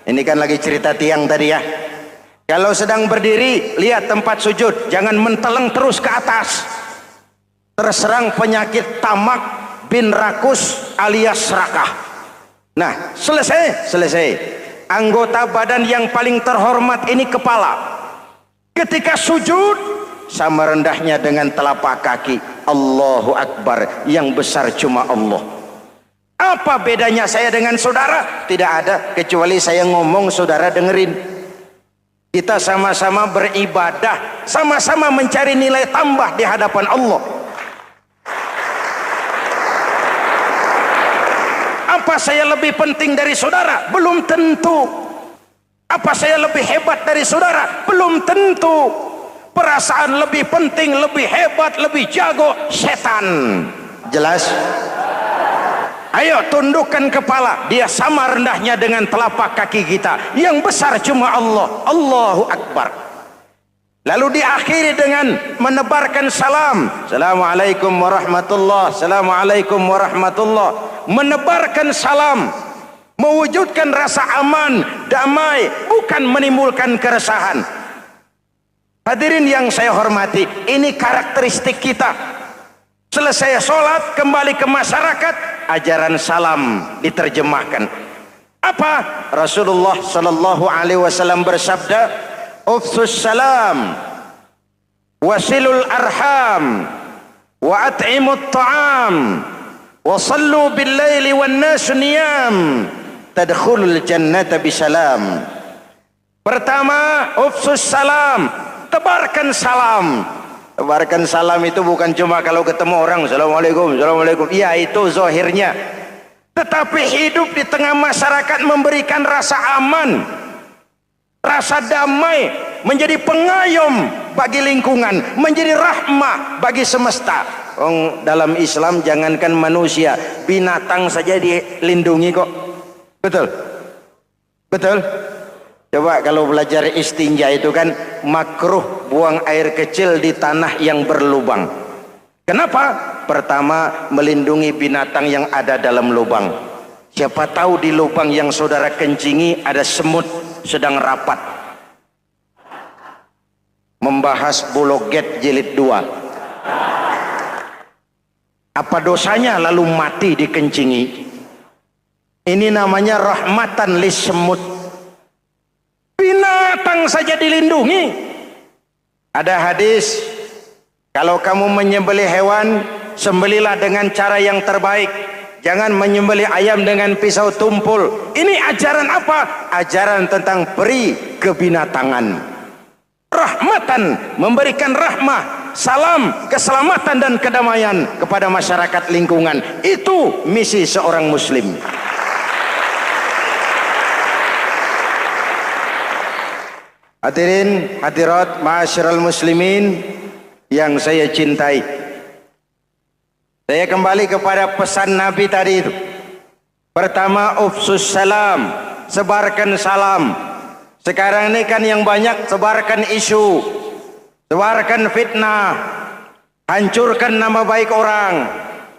Ini kan lagi cerita tiang tadi ya. Kalau sedang berdiri, lihat tempat sujud, jangan menteleng terus ke atas. Terserang penyakit tamak bin rakus alias serakah. Nah, selesai. Anggota badan yang paling terhormat ini kepala. Ketika sujud, sama rendahnya dengan telapak kaki. Allahu Akbar, yang besar cuma Allah. Apa bedanya saya dengan saudara? Tidak ada, kecuali saya ngomong saudara dengerin. Kita sama-sama beribadah, sama-sama mencari nilai tambah di hadapan Allah. Apa saya lebih penting dari saudara? Belum tentu. Apa saya lebih hebat dari saudara? Belum tentu. Perasaan lebih penting, lebih hebat, lebih jago setan. Jelas? Ayo tundukkan kepala. Dia sama rendahnya dengan telapak kaki kita. Yang besar cuma Allah. Allahu Akbar. Lalu diakhiri dengan menebarkan salam. Assalamualaikum warahmatullah. Assalamualaikum warahmatullah. Menebarkan salam, mewujudkan rasa aman, damai, bukan menimbulkan keresahan. Hadirin yang saya hormati, ini karakteristik kita. Selesai sholat, kembali ke masyarakat, ajaran salam diterjemahkan. Apa? Rasulullah Sallallahu Alaihi Wasallam bersabda, "Ufsus salam, wasilul arham, wa at'imut ta'am, wa sallu bil laili wan nas niyam, tadkhulul jannata bisalam." Pertama, ufsus salam, tebarkan salam. Tebarkan salam itu bukan cuma kalau ketemu orang assalamualaikum, assalamualaikum. Ya, itu zahirnya. Tetapi hidup di tengah masyarakat memberikan rasa aman, rasa damai, menjadi pengayom bagi lingkungan, menjadi rahmah bagi semesta. Dalam Islam jangankan manusia, binatang saja dilindungi kok. Betul? Betul? Coba kalau belajar istinja itu kan makruh buang air kecil di tanah yang berlubang. Kenapa? Pertama, melindungi binatang yang ada dalam lubang. Siapa tahu di lubang yang saudara kencingi ada semut sedang rapat. Membahas Bologet jilid 2. Apa dosanya lalu mati dikencingi? Ini namanya rahmatan lis semut. Binatang saja dilindungi. Ada hadis, kalau kamu menyembelih hewan, sembelilah dengan cara yang terbaik. Jangan menyembelih ayam dengan pisau tumpul. Ini ajaran apa? Ajaran tentang peri kebinatangan. Rahmatan, memberikan rahmah, salam, keselamatan dan kedamaian kepada masyarakat lingkungan. Itu misi seorang muslim. Hadirin hadirat ma'asyiral muslimin yang saya cintai, saya kembali kepada pesan Nabi tadi itu. Pertama, ufsus salam, sebarkan salam. Sekarang ini kan yang banyak sebarkan isu, sebarkan fitnah, hancurkan nama baik orang,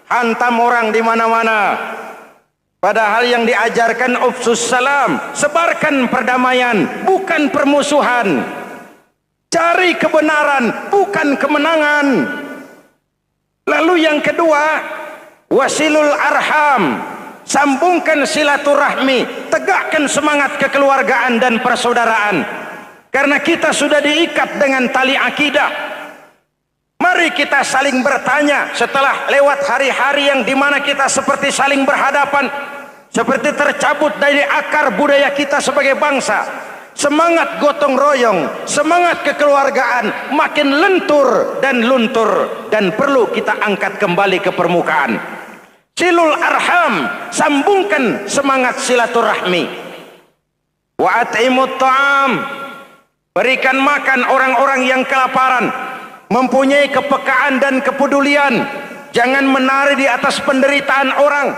hantam orang di mana-mana. Padahal yang diajarkan ufsus salam, sebarkan perdamaian, bukan permusuhan. Cari kebenaran, bukan kemenangan. Lalu yang kedua, wasilul arham, sambungkan silaturahmi, tegakkan semangat kekeluargaan dan persaudaraan. Karena kita sudah diikat dengan tali akidah. Mari kita saling bertanya setelah lewat hari-hari yang dimana kita seperti saling berhadapan, seperti tercabut dari akar budaya kita sebagai bangsa. Semangat gotong royong, semangat kekeluargaan makin lentur dan luntur, dan perlu kita angkat kembali ke permukaan. Silul arham, sambungkan semangat silaturahmi. Wa at'imut ta'am, berikan makan orang-orang yang kelaparan. Mempunyai kepekaan dan kepedulian. Jangan menari di atas penderitaan orang,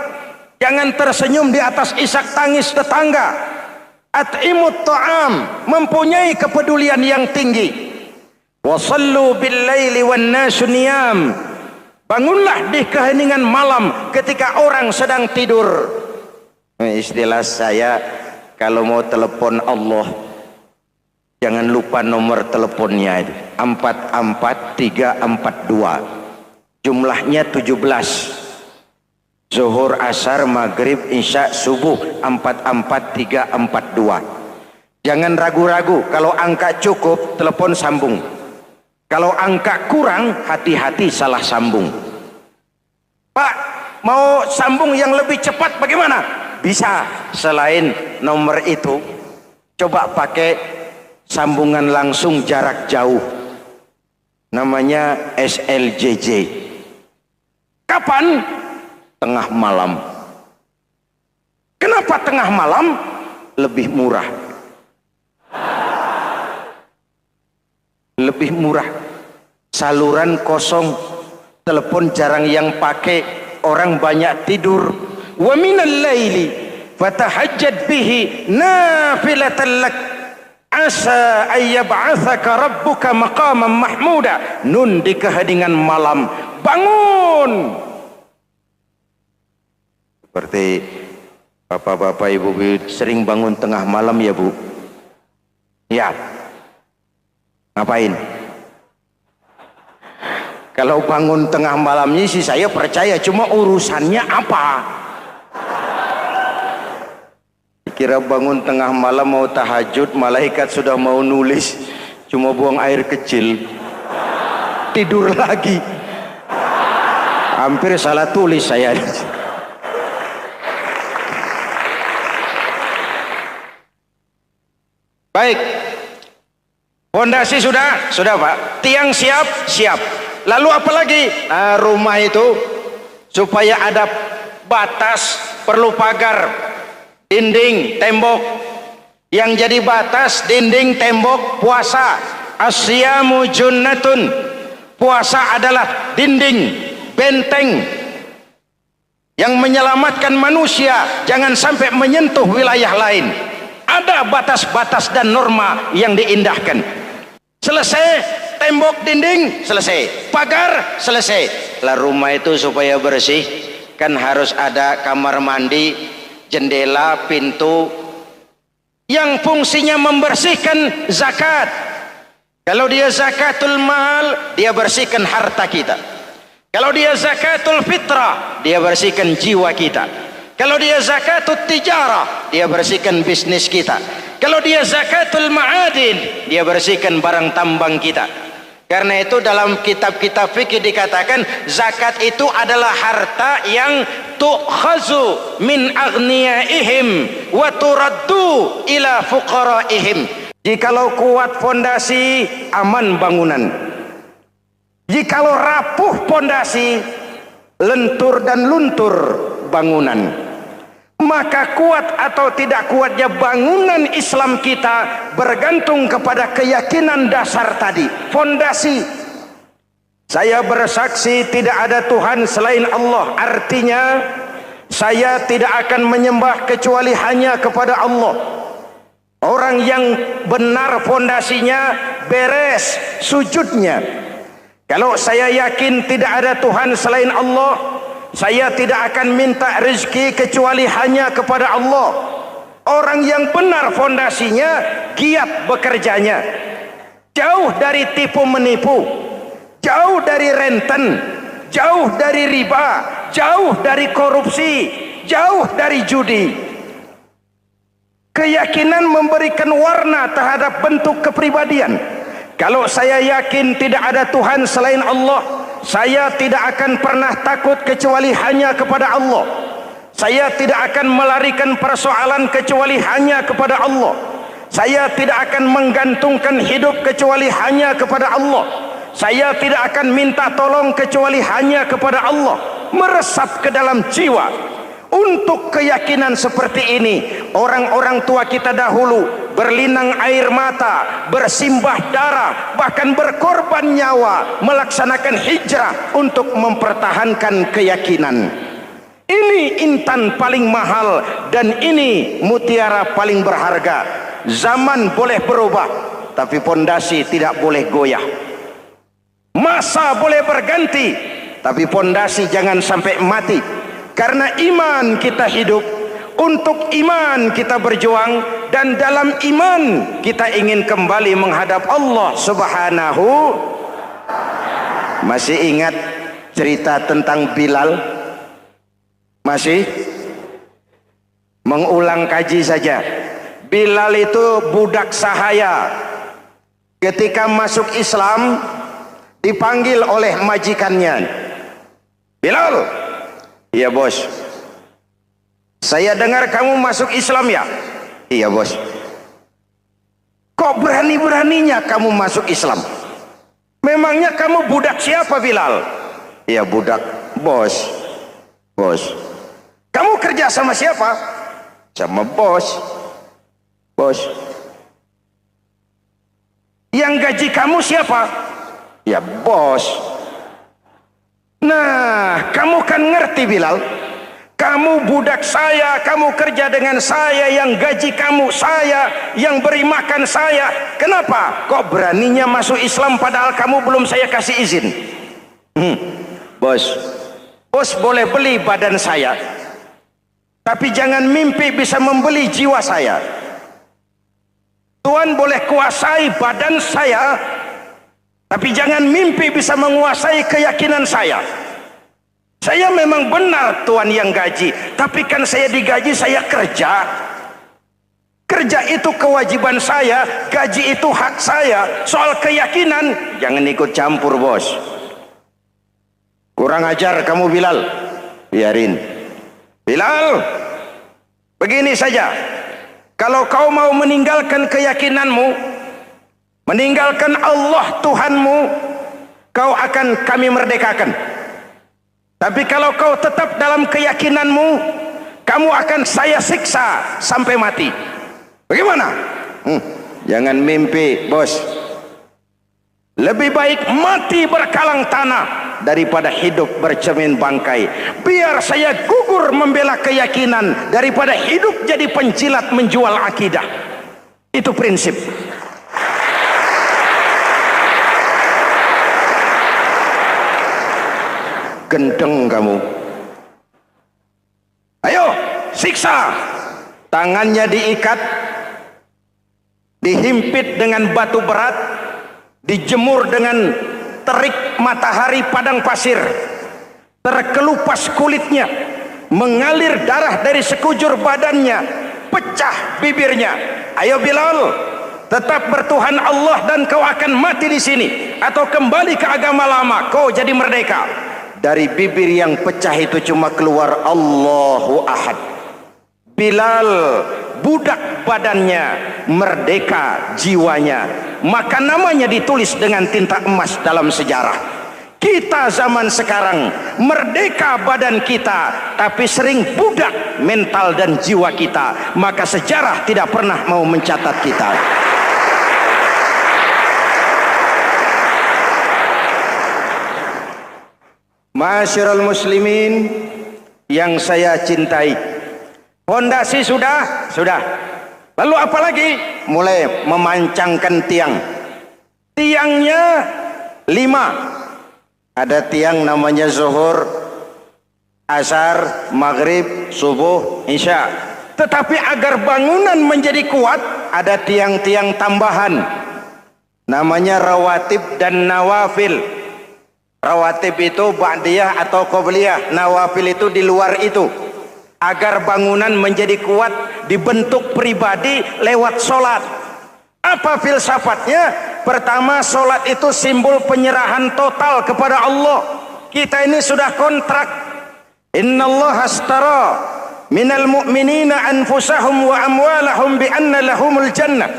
jangan tersenyum di atas isak tangis tetangga. At'imut ta'am, mempunyai kepedulian yang tinggi. Wasallu bil laili wan nasu niyam, bangunlah di keheningan malam ketika orang sedang tidur. Istilah saya, kalau mau telepon Allah, jangan lupa nomor teleponnya itu 44342. Jumlahnya 17. Zuhur, asar, maghrib, isya, subuh 44342. Jangan ragu-ragu. Kalau angka cukup, telepon sambung. Kalau angka kurang, hati-hati salah sambung. Pak, mau sambung yang lebih cepat bagaimana? Bisa. Selain nomor itu, coba pakai sambungan langsung jarak jauh, namanya SLJJ. Kapan? Tengah malam. Kenapa tengah malam? Lebih murah. Lebih murah. Saluran kosong, telepon jarang yang pakai, orang banyak tidur. Wa minal laili fatahajjad bihi nafilatan lak asa ayyab'atsaka rabbuka maqaman mahmuda. Nun di keheningan malam, bangun. Seperti bapak-bapak, ibu-ibu sering bangun tengah malam ya Bu? Ya. Ngapain? Kalau bangun tengah malamnya sih saya percaya, cuma urusannya apa? Kira bangun tengah malam mau tahajud, malaikat sudah mau nulis, cuma buang air kecil, tidur lagi. Hampir salah tulis saya. Baik, fondasi sudah Pak, tiang siap, lalu apa lagi? Nah, rumah itu supaya ada batas, perlu pagar, dinding, tembok. Yang jadi batas, dinding, tembok, puasa. Asyamu junnatun, puasa adalah dinding, benteng yang menyelamatkan manusia jangan sampai menyentuh wilayah lain. Ada batas-batas dan norma yang diindahkan. Selesai, tembok, dinding, selesai. Pagar, selesai. Lah rumah itu supaya bersih, kan harus ada kamar mandi, jendela, pintu, yang fungsinya membersihkan zakat. Kalau dia zakatul mal, dia bersihkan harta kita. Kalau dia zakatul fitrah, dia bersihkan jiwa kita. Kalau dia zakatul tijarah, dia bersihkan bisnis kita. Kalau dia zakatul ma'adin, dia bersihkan barang tambang kita. Karena itu dalam kitab-kitab fikih dikatakan zakat itu adalah harta yang tu'khazu min aghniyaihim wa turaddu ila fuqaraihim. Jikalau kuat fondasi, aman bangunan. Jikalau rapuh fondasi, lentur dan luntur bangunan. Maka kuat atau tidak kuatnya bangunan Islam kita bergantung kepada keyakinan dasar tadi, fondasi. Saya bersaksi tidak ada Tuhan selain Allah, artinya saya tidak akan menyembah kecuali hanya kepada Allah. Orang yang benar fondasinya beres sujudnya. Kalau saya yakin tidak ada Tuhan selain Allah, Saya tidak akan minta rezeki kecuali hanya kepada Allah. Orang yang benar fondasinya, giat bekerjanya, jauh dari tipu menipu, jauh dari renten, jauh dari riba, jauh dari korupsi, jauh dari judi. Keyakinan memberikan warna terhadap bentuk kepribadian. Kalau saya yakin tidak ada Tuhan selain Allah, saya tidak akan pernah takut kecuali hanya kepada Allah. Saya tidak akan melarikan persoalan kecuali hanya kepada Allah. Saya tidak akan menggantungkan hidup kecuali hanya kepada Allah. Saya tidak akan minta tolong kecuali hanya kepada Allah. Meresap ke dalam jiwa. Untuk keyakinan seperti ini, orang-orang tua kita dahulu berlinang air mata, bersimbah darah, bahkan berkorban nyawa, melaksanakan hijrah untuk mempertahankan keyakinan. Ini intan paling mahal dan ini mutiara paling berharga. Zaman boleh berubah, tapi pondasi tidak boleh goyah. Masa boleh berganti, tapi pondasi jangan sampai mati. Karena iman kita hidup, untuk iman kita berjuang, dan dalam iman kita ingin kembali menghadap Allah Subhanahu. Masih ingat cerita tentang Bilal? Masih? Mengulang kaji saja. Bilal itu budak sahaya. Ketika masuk Islam, dipanggil oleh majikannya. Bilal, iya bos. Saya dengar kamu masuk Islam ya? Iya bos. Kok berani-beraninya kamu masuk Islam? Memangnya kamu budak siapa Bilal? Iya budak bos. Bos. Kamu kerja sama siapa? Sama bos. Bos. Yang gaji kamu siapa? Ya bos. Nah, kamu kan ngerti Bilal, kamu budak saya, kamu kerja dengan saya, yang gaji kamu saya, yang beri makan saya. Kenapa? Kok beraninya masuk Islam padahal kamu belum saya kasih izin? Bos, bos boleh beli badan saya, tapi jangan mimpi bisa membeli jiwa saya. Tuhan boleh kuasai badan saya, tapi jangan mimpi bisa menguasai keyakinan saya. Saya memang benar Tuhan yang gaji, tapi kan saya digaji, saya kerja. Kerja itu kewajiban saya, gaji itu hak saya. Soal keyakinan, jangan ikut campur bos. Kurang ajar kamu Bilal. Biarin. Bilal, begini saja. Kalau kau mau meninggalkan keyakinanmu, meninggalkan Allah Tuhanmu, kau akan kami merdekakan. Tapi kalau kau tetap dalam keyakinanmu, kamu akan saya siksa sampai mati. Bagaimana? Jangan mimpi bos. Lebih baik mati berkalang tanah daripada hidup bercermin bangkai. Biar saya gugur membela keyakinan daripada hidup jadi penjilat menjual akidah. Itu prinsip. Gendeng kamu. Ayo siksa. Tangannya diikat, dihimpit dengan batu berat, dijemur dengan terik matahari padang pasir, terkelupas kulitnya, mengalir darah dari sekujur badannya, pecah bibirnya. Ayo Bilal, tetap bertuhan Allah dan kau akan mati di sini, atau kembali ke agama lama, kau jadi merdeka. Dari bibir yang pecah itu cuma keluar Allahu Ahad. Bilal budak badannya, merdeka jiwanya, maka namanya ditulis dengan tinta emas dalam sejarah. Kita zaman sekarang merdeka badan kita, tapi sering budak mental dan jiwa kita, maka sejarah tidak pernah mau mencatat kita. Masyarul muslimin yang saya cintai, fondasi sudah. Lalu apa lagi? Mulai memancangkan tiang. Tiangnya 5. Ada tiang namanya zuhur, asar, maghrib, subuh, isya. Tetapi agar bangunan menjadi kuat, ada tiang-tiang tambahan, namanya rawatib dan nawafil. Rawatib itu ba'diyah atau qobliyah, nawafil itu di luar itu. Agar bangunan menjadi kuat, dibentuk pribadi lewat sholat. Apa filsafatnya? Pertama, sholat itu simbol penyerahan total kepada Allah. Kita ini sudah kontrak. Innallaha astara minal mu'minina anfusahum wa amwalahum bi anna lahumul jannah.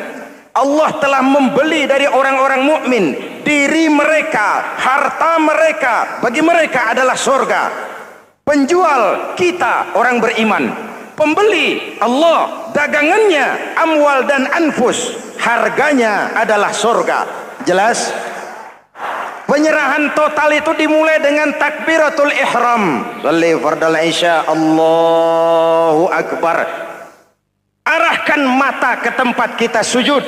Allah telah membeli dari orang-orang mukmin diri mereka, harta mereka, bagi mereka adalah surga. Penjual kita orang beriman, pembeli Allah, dagangannya amwal dan anfus, harganya adalah surga. Jelas? Penyerahan total itu dimulai dengan takbiratul ihram. Shalli fardal isya, Allahu akbar. Arahkan mata ke tempat kita sujud.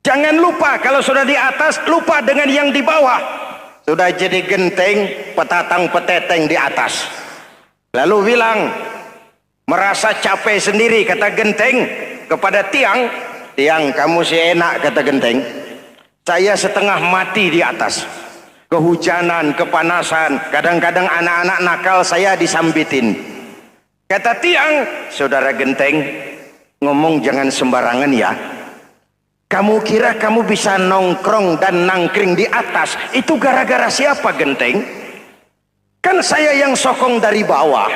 Jangan lupa kalau sudah di atas, lupa dengan yang di bawah. Sudah jadi genteng, petatang peteteng di atas. Lalu bilang, merasa capek sendiri, kata genteng kepada tiang. Tiang, kamu sih enak, kata genteng. Saya setengah mati di atas. Kehujanan, kepanasan, kadang-kadang anak-anak nakal saya disambitin. Kata tiang, saudara genteng, ngomong jangan sembarangan ya. Kamu kira kamu bisa nongkrong dan nangkring di atas, itu gara-gara siapa genteng? Kan saya yang sokong dari bawah.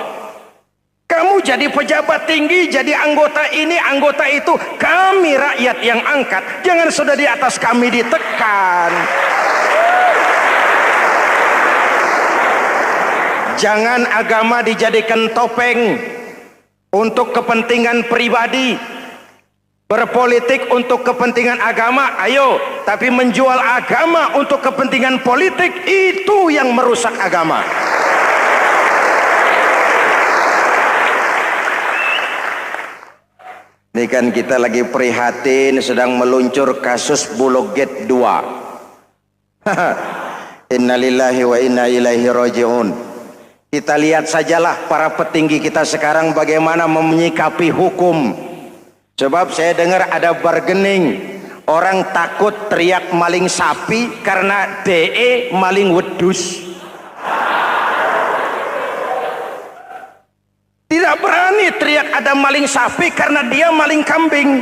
Kamu jadi pejabat tinggi, jadi anggota ini, anggota itu. Kami rakyat yang angkat, jangan sudah di atas kami ditekan. Jangan agama dijadikan topeng untuk kepentingan pribadi. Berpolitik untuk kepentingan agama, ayo. Tapi menjual agama untuk kepentingan politik, itu yang merusak agama. Ini kan kita lagi prihatin, sedang meluncur kasus Bulog Gate 2. Innalillahi wa inna ilaihi raji'un. Kita lihat sajalah para petinggi kita sekarang bagaimana menyikapi hukum. Sebab saya dengar ada bargaining, orang takut teriak maling sapi karena DE maling wedus. Tidak berani teriak ada maling sapi karena dia maling kambing.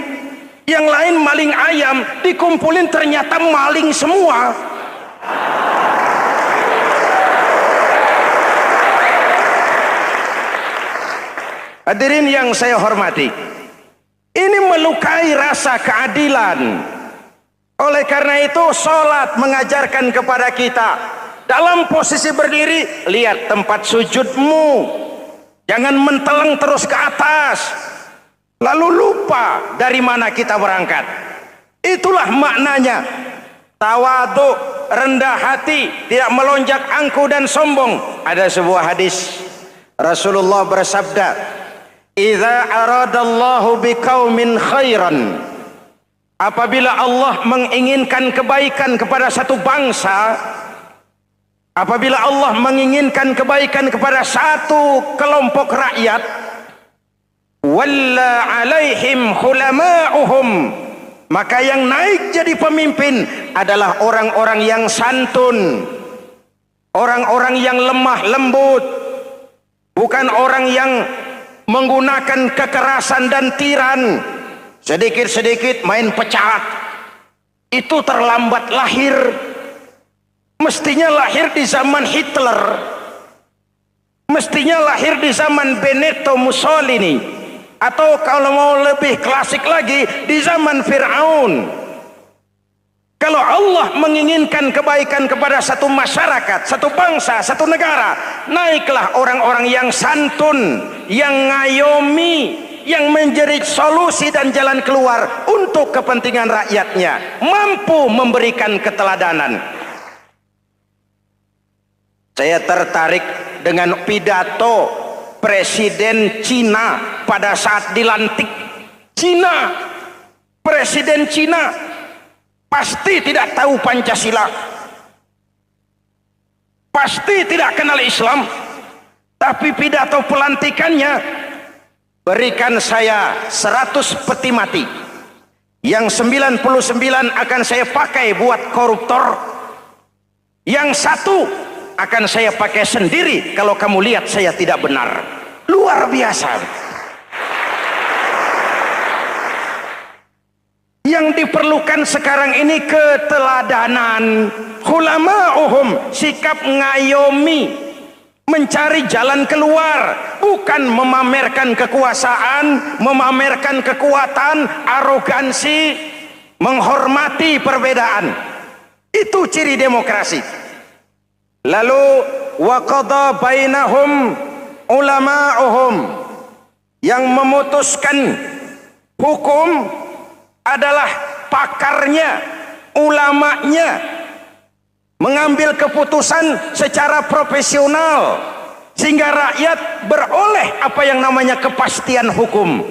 Yang lain maling ayam, dikumpulin ternyata maling semua. Hadirin yang saya hormati, ini melukai rasa keadilan. Oleh karena itu, sholat mengajarkan kepada kita, dalam posisi berdiri, lihat tempat sujudmu. Jangan menteleng terus ke atas, lalu lupa dari mana kita berangkat. Itulah maknanya. Tawadhu, rendah hati, tidak melonjak angku dan sombong. Ada sebuah hadis, Rasulullah bersabda, idza aradallahu biqaumin khairan, apabila Allah menginginkan kebaikan kepada satu bangsa, apabila Allah menginginkan kebaikan kepada satu kelompok rakyat, walla alaihim hulama'uhum, maka yang naik jadi pemimpin adalah orang-orang yang santun, orang-orang yang lemah lembut, bukan orang yang menggunakan kekerasan dan tiran. Sedikit-sedikit main pecat, itu terlambat lahir. Mestinya lahir di zaman Hitler, mestinya lahir di zaman Benito Mussolini, atau kalau mau lebih klasik lagi, di zaman Fir'aun. Kalau Allah menginginkan kebaikan kepada satu masyarakat, satu bangsa, satu negara, naiklah orang-orang yang santun, yang ngayomi, yang menjadi solusi dan jalan keluar untuk kepentingan rakyatnya, mampu memberikan keteladanan. Saya tertarik dengan pidato Presiden Cina pada saat dilantik. Cina, Presiden Cina pasti tidak tahu Pancasila, pasti tidak kenal Islam, Tapi pidato pelantikannya, berikan saya 100 peti mati, yang 99 akan saya pakai buat koruptor, yang satu akan saya pakai sendiri kalau kamu lihat saya tidak benar. Luar biasa. Yang diperlukan sekarang ini keteladanan, hulama'uhum, sikap ngayomi, mencari jalan keluar, bukan memamerkan kekuasaan, memamerkan kekuatan, arogansi, menghormati perbedaan. Itu ciri demokrasi. Lalu wa qada bainahum ulama'uhum, yang memutuskan hukum adalah pakarnya, ulamanya, mengambil keputusan secara profesional sehingga rakyat beroleh apa yang namanya kepastian hukum,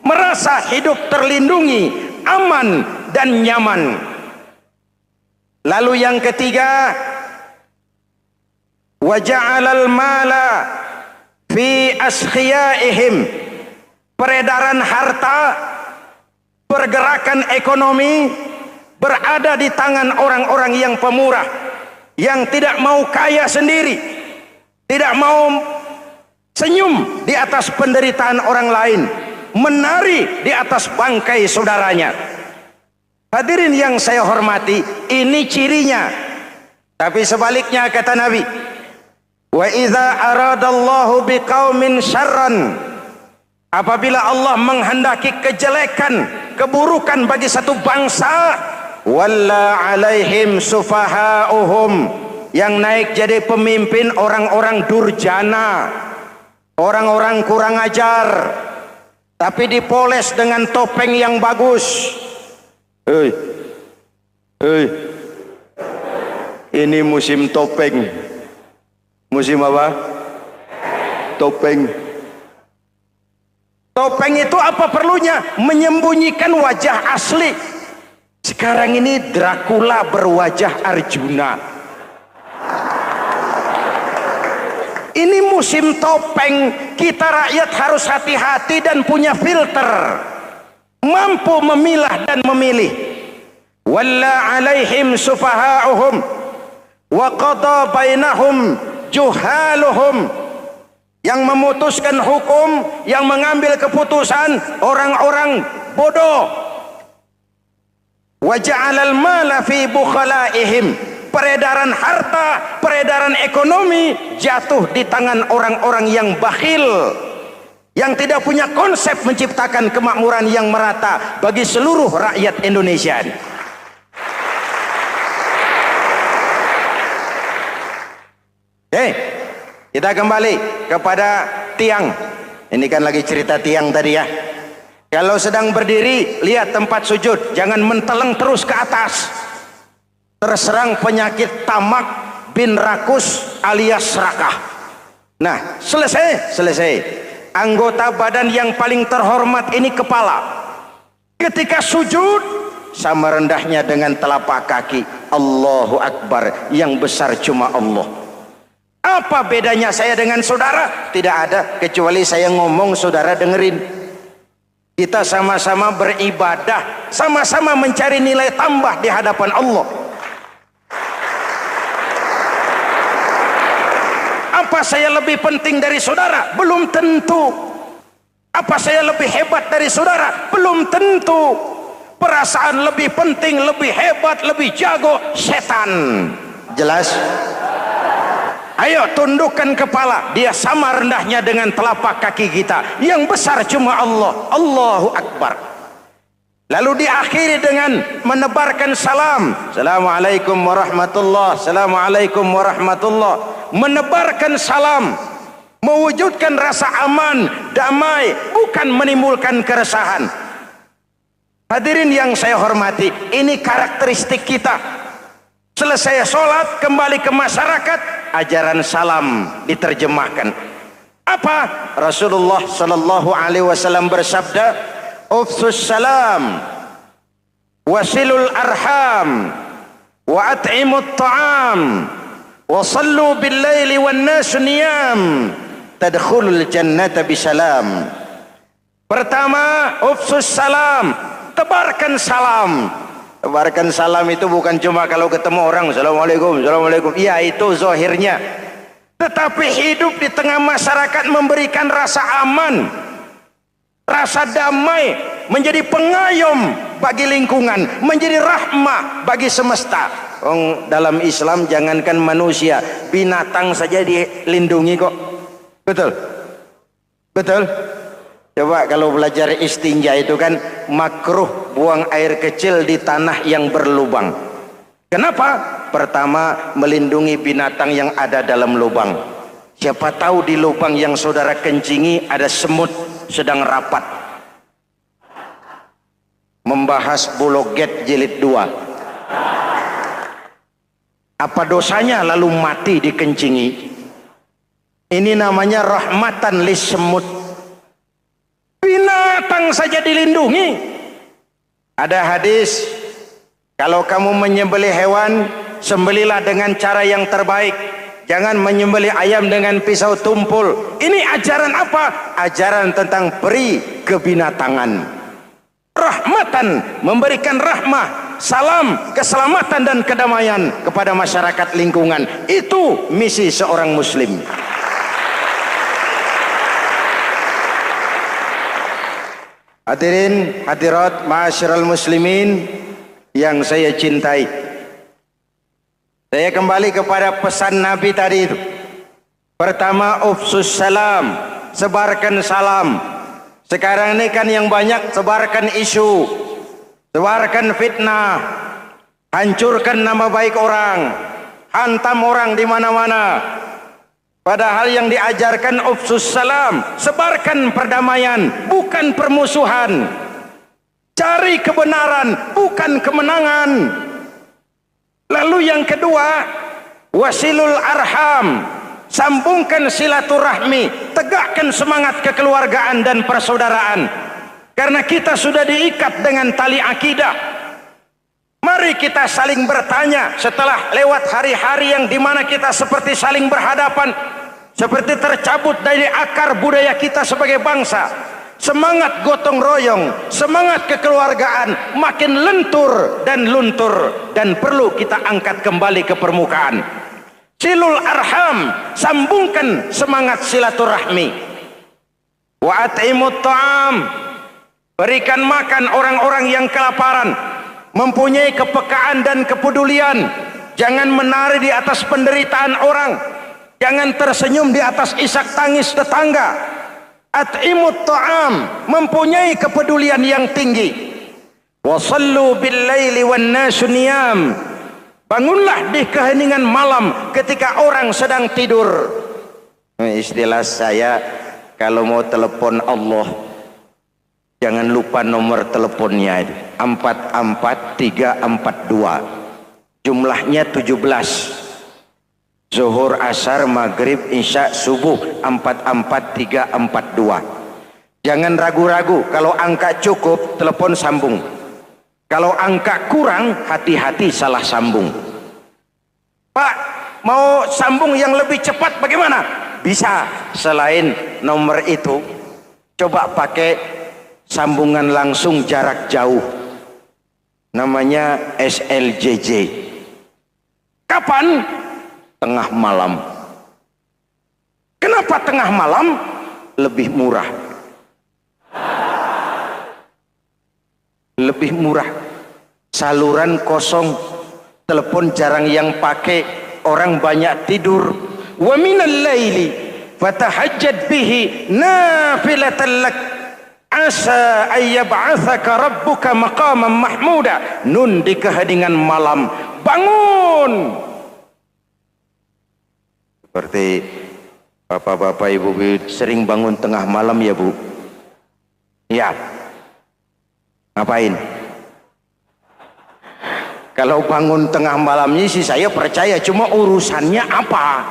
merasa hidup terlindungi, aman dan nyaman. Lalu yang ketiga, wa ja'alal mala fi askhiyaihim, peredaran harta, pergerakan ekonomi berada di tangan orang-orang yang pemurah, yang tidak mau kaya sendiri, tidak mau senyum di atas penderitaan orang lain, menari di atas bangkai saudaranya. Hadirin yang saya hormati, ini cirinya. Tapi sebaliknya kata Nabi, wa idza aradallahu biqaumin syarran, apabila Allah menghendaki kejelekan, keburukan bagi satu bangsa, walla alaihim sufaha'uhum, yang naik jadi pemimpin orang-orang durjana, orang-orang kurang ajar, tapi dipoles dengan topeng yang bagus. Hei, ini musim topeng. Musim apa? Topeng. Topeng itu apa perlunya? Menyembunyikan wajah asli. Sekarang ini Dracula berwajah Arjuna. Ini musim topeng. Kita rakyat harus hati-hati dan punya filter, mampu memilah dan memilih. Walla alaihim sufaha'uhum wa qada bainahum juhaluhum, yang memutuskan hukum, yang mengambil keputusan orang-orang bodoh. Wa ja'alal mala fi bukhalaihim, peredaran harta, peredaran ekonomi jatuh di tangan orang-orang yang bakhil, yang tidak punya konsep menciptakan kemakmuran yang merata bagi seluruh rakyat Indonesia. Kita kembali kepada tiang. Ini kan lagi cerita tiang tadi ya. Kalau sedang berdiri, lihat tempat sujud, jangan menteleng terus ke atas. Terserang penyakit tamak bin rakus alias serakah. Nah, selesai. Anggota badan yang paling terhormat ini kepala. Ketika sujud, sama rendahnya dengan telapak kaki. Allahu Akbar, yang besar cuma Allah. Apa bedanya saya dengan saudara? Tidak ada, kecuali saya ngomong saudara dengerin. Kita sama-sama beribadah, sama-sama mencari nilai tambah di hadapan Allah. Apa saya lebih penting dari saudara? Belum tentu. Apa saya lebih hebat dari saudara? Belum tentu. Perasaan lebih penting, lebih hebat, lebih jago, setan. Jelas? Ayo tundukkan kepala, dia sama rendahnya dengan telapak kaki kita. Yang besar cuma Allah. Allahu Akbar. Lalu diakhiri dengan menebarkan salam. Assalamualaikum warahmatullah. Assalamualaikum warahmatullah. Menebarkan salam, mewujudkan rasa aman, damai, bukan menimbulkan keresahan. Hadirin yang saya hormati, ini karakteristik kita. Selesai sholat, kembali ke masyarakat, ajaran salam diterjemahkan. Apa? Rasulullah sallallahu alaihi wasallam bersabda, "Ufsus salam, wasilul arham, wa at'imut ta'am, wa sallu bil laili wan nasu niyam, tadkhulul jannata bisalam. Pertama, ufsus salam, tebarkan salam. Tebarkan salam itu bukan cuma kalau ketemu orang, assalamualaikum, assalamualaikum. Iya, itu zahirnya. Tetapi hidup di tengah masyarakat memberikan rasa aman, rasa damai, menjadi pengayom bagi lingkungan, menjadi rahmah bagi semesta. Dalam Islam jangankan manusia, binatang saja dilindungi kok. Betul? Betul? Coba kalau belajar istinja itu kan makruh buang air kecil di tanah yang berlubang. Kenapa? Pertama, melindungi binatang yang ada dalam lubang. Siapa tahu di lubang yang saudara kencingi ada semut sedang rapat. Membahas Bologet jilid 2. Apa dosanya lalu mati dikencingi? Ini namanya rahmatan lis semut. Binatang saja dilindungi. Ada hadis, kalau kamu menyembelih hewan, sembelilah dengan cara yang terbaik. Jangan menyembelih ayam dengan pisau tumpul. Ini ajaran apa? Ajaran tentang peri kebinatangan. Rahmatan, memberikan rahmah, salam, keselamatan dan kedamaian kepada masyarakat lingkungan. Itu misi seorang muslim. Hadirin hadirat ma'asyiral muslimin yang saya cintai, saya kembali kepada pesan Nabi tadi itu. Pertama, ufsus salam, sebarkan salam. Sekarang ini kan yang banyak sebarkan isu, sebarkan fitnah, hancurkan nama baik orang, hantam orang di mana-mana. Padahal yang diajarkan ufsus salam, sebarkan perdamaian, bukan permusuhan. Cari kebenaran, bukan kemenangan. Lalu yang kedua, wasilul arham, sambungkan silaturahmi, tegakkan semangat kekeluargaan dan persaudaraan. Karena kita sudah diikat dengan tali akidah. Mari kita saling bertanya setelah lewat hari-hari yang dimana kita seperti saling berhadapan, seperti tercabut dari akar budaya kita sebagai bangsa. Semangat gotong royong, semangat kekeluargaan makin lentur dan luntur, dan perlu kita angkat kembali ke permukaan. Silul arham, sambungkan semangat silaturahmi. Wa at'imut ta'am, berikan makan orang-orang yang kelaparan. Mempunyai kepekaan dan kepedulian. Jangan menari di atas penderitaan orang. Jangan tersenyum di atas isak tangis tetangga. At'imut ta'am, mempunyai kepedulian yang tinggi. Wa sallu bil laili wan nasu niyam, bangunlah di keheningan malam ketika orang sedang tidur. Istilah saya, kalau mau telepon Allah, jangan lupa nomor teleponnya itu 44342. Jumlahnya 17. Zuhur, asar, maghrib, isya, subuh 44342. Jangan ragu-ragu. Kalau angka cukup, telepon sambung. Kalau angka kurang, hati-hati salah sambung. Pak, mau sambung yang lebih cepat bagaimana? Bisa. Selain nomor itu, coba pakai sambungan langsung jarak jauh. Namanya SLJJ. Kapan? Tengah malam. Kenapa tengah malam? Lebih murah. Lebih murah. Saluran kosong, telepon jarang yang pakai, orang banyak tidur. Wa minal laili fatahajjad bihi nafilatan lak asa ayyab'atsaka rabbuka maqaman mahmuda. Nun, di keheningan malam bangun. Seperti bapak-bapak, ibu-ibu sering bangun tengah malam ya Bu? Ya. Ngapain? Kalau bangun tengah malamnya sih saya percaya, cuma urusannya apa?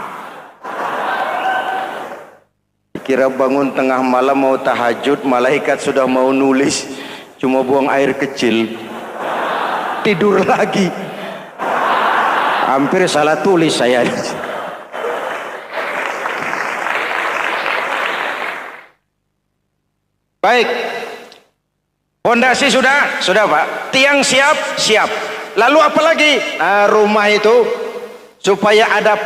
Kira bangun tengah malam mau tahajud, malaikat sudah mau nulis, cuma buang air kecil, tidur lagi. Hampir salah tulis saya. Baik. Fondasi sudah Pak. Tiang siap? Siap. Lalu apa lagi? Nah, rumah itu supaya ada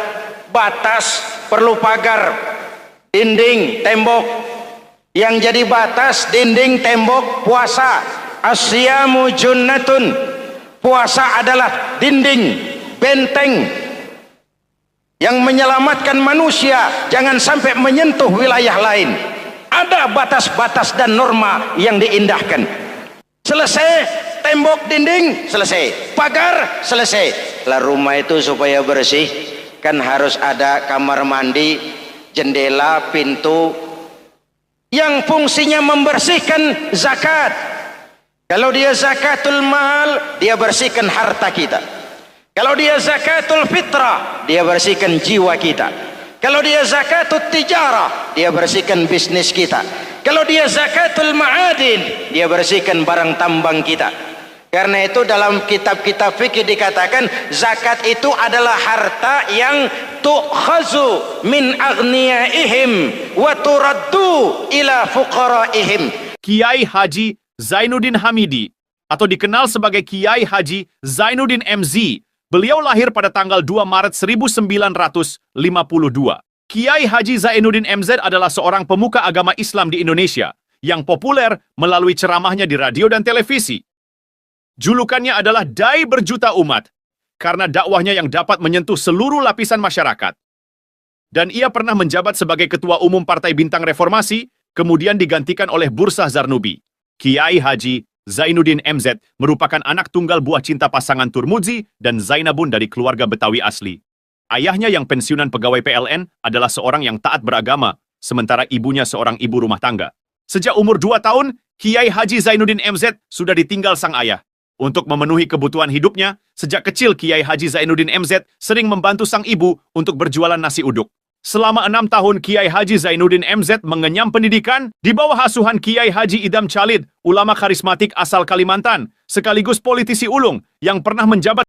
batas, perlu pagar, dinding, tembok. Yang jadi batas, dinding, tembok, puasa. Asyamu junnatun. Puasa adalah dinding, benteng yang menyelamatkan manusia jangan sampai menyentuh wilayah lain. Ada batas-batas dan norma yang diindahkan. Selesai, tembok, dinding, selesai. Pagar, selesai. Lah rumah itu supaya bersih kan harus ada kamar mandi, jendela, pintu yang fungsinya membersihkan zakat. Kalau dia zakatul mal, dia bersihkan harta kita. Kalau dia zakatul fitrah, dia bersihkan jiwa kita. Kalau dia zakatul tijarah, dia bersihkan bisnis kita. Kalau dia zakatul ma'adin, dia bersihkan barang tambang kita. Karena itu dalam kitab-kitab fikih dikatakan zakat itu adalah harta yang tu'khazu min aghniyaihim wa turaddu ila fuqaraihim. Kiai Haji Zainuddin Hamidi, atau dikenal sebagai Kiai Haji Zainuddin MZ, beliau lahir pada tanggal 2 Maret 1952. Kiai Haji Zainuddin MZ adalah seorang pemuka agama Islam di Indonesia yang populer melalui ceramahnya di radio dan televisi. Julukannya adalah Dai Berjuta Umat karena dakwahnya yang dapat menyentuh seluruh lapisan masyarakat. Dan ia pernah menjabat sebagai Ketua Umum Partai Bintang Reformasi, kemudian digantikan oleh Bursah Zarnubi. Kiai Haji Zainuddin MZ merupakan anak tunggal buah cinta pasangan Turmudzi dan Zainabun dari keluarga Betawi asli. Ayahnya yang pensiunan pegawai PLN adalah seorang yang taat beragama, sementara ibunya seorang ibu rumah tangga. Sejak umur 2 tahun, Kiai Haji Zainuddin MZ sudah ditinggal sang ayah. Untuk memenuhi kebutuhan hidupnya, sejak kecil Kiai Haji Zainuddin MZ sering membantu sang ibu untuk berjualan nasi uduk. Selama 6 tahun Kiai Haji Zainuddin MZ mengenyam pendidikan di bawah asuhan Kiai Haji Idam Chalid, ulama karismatik asal Kalimantan, sekaligus politisi ulung yang pernah menjabat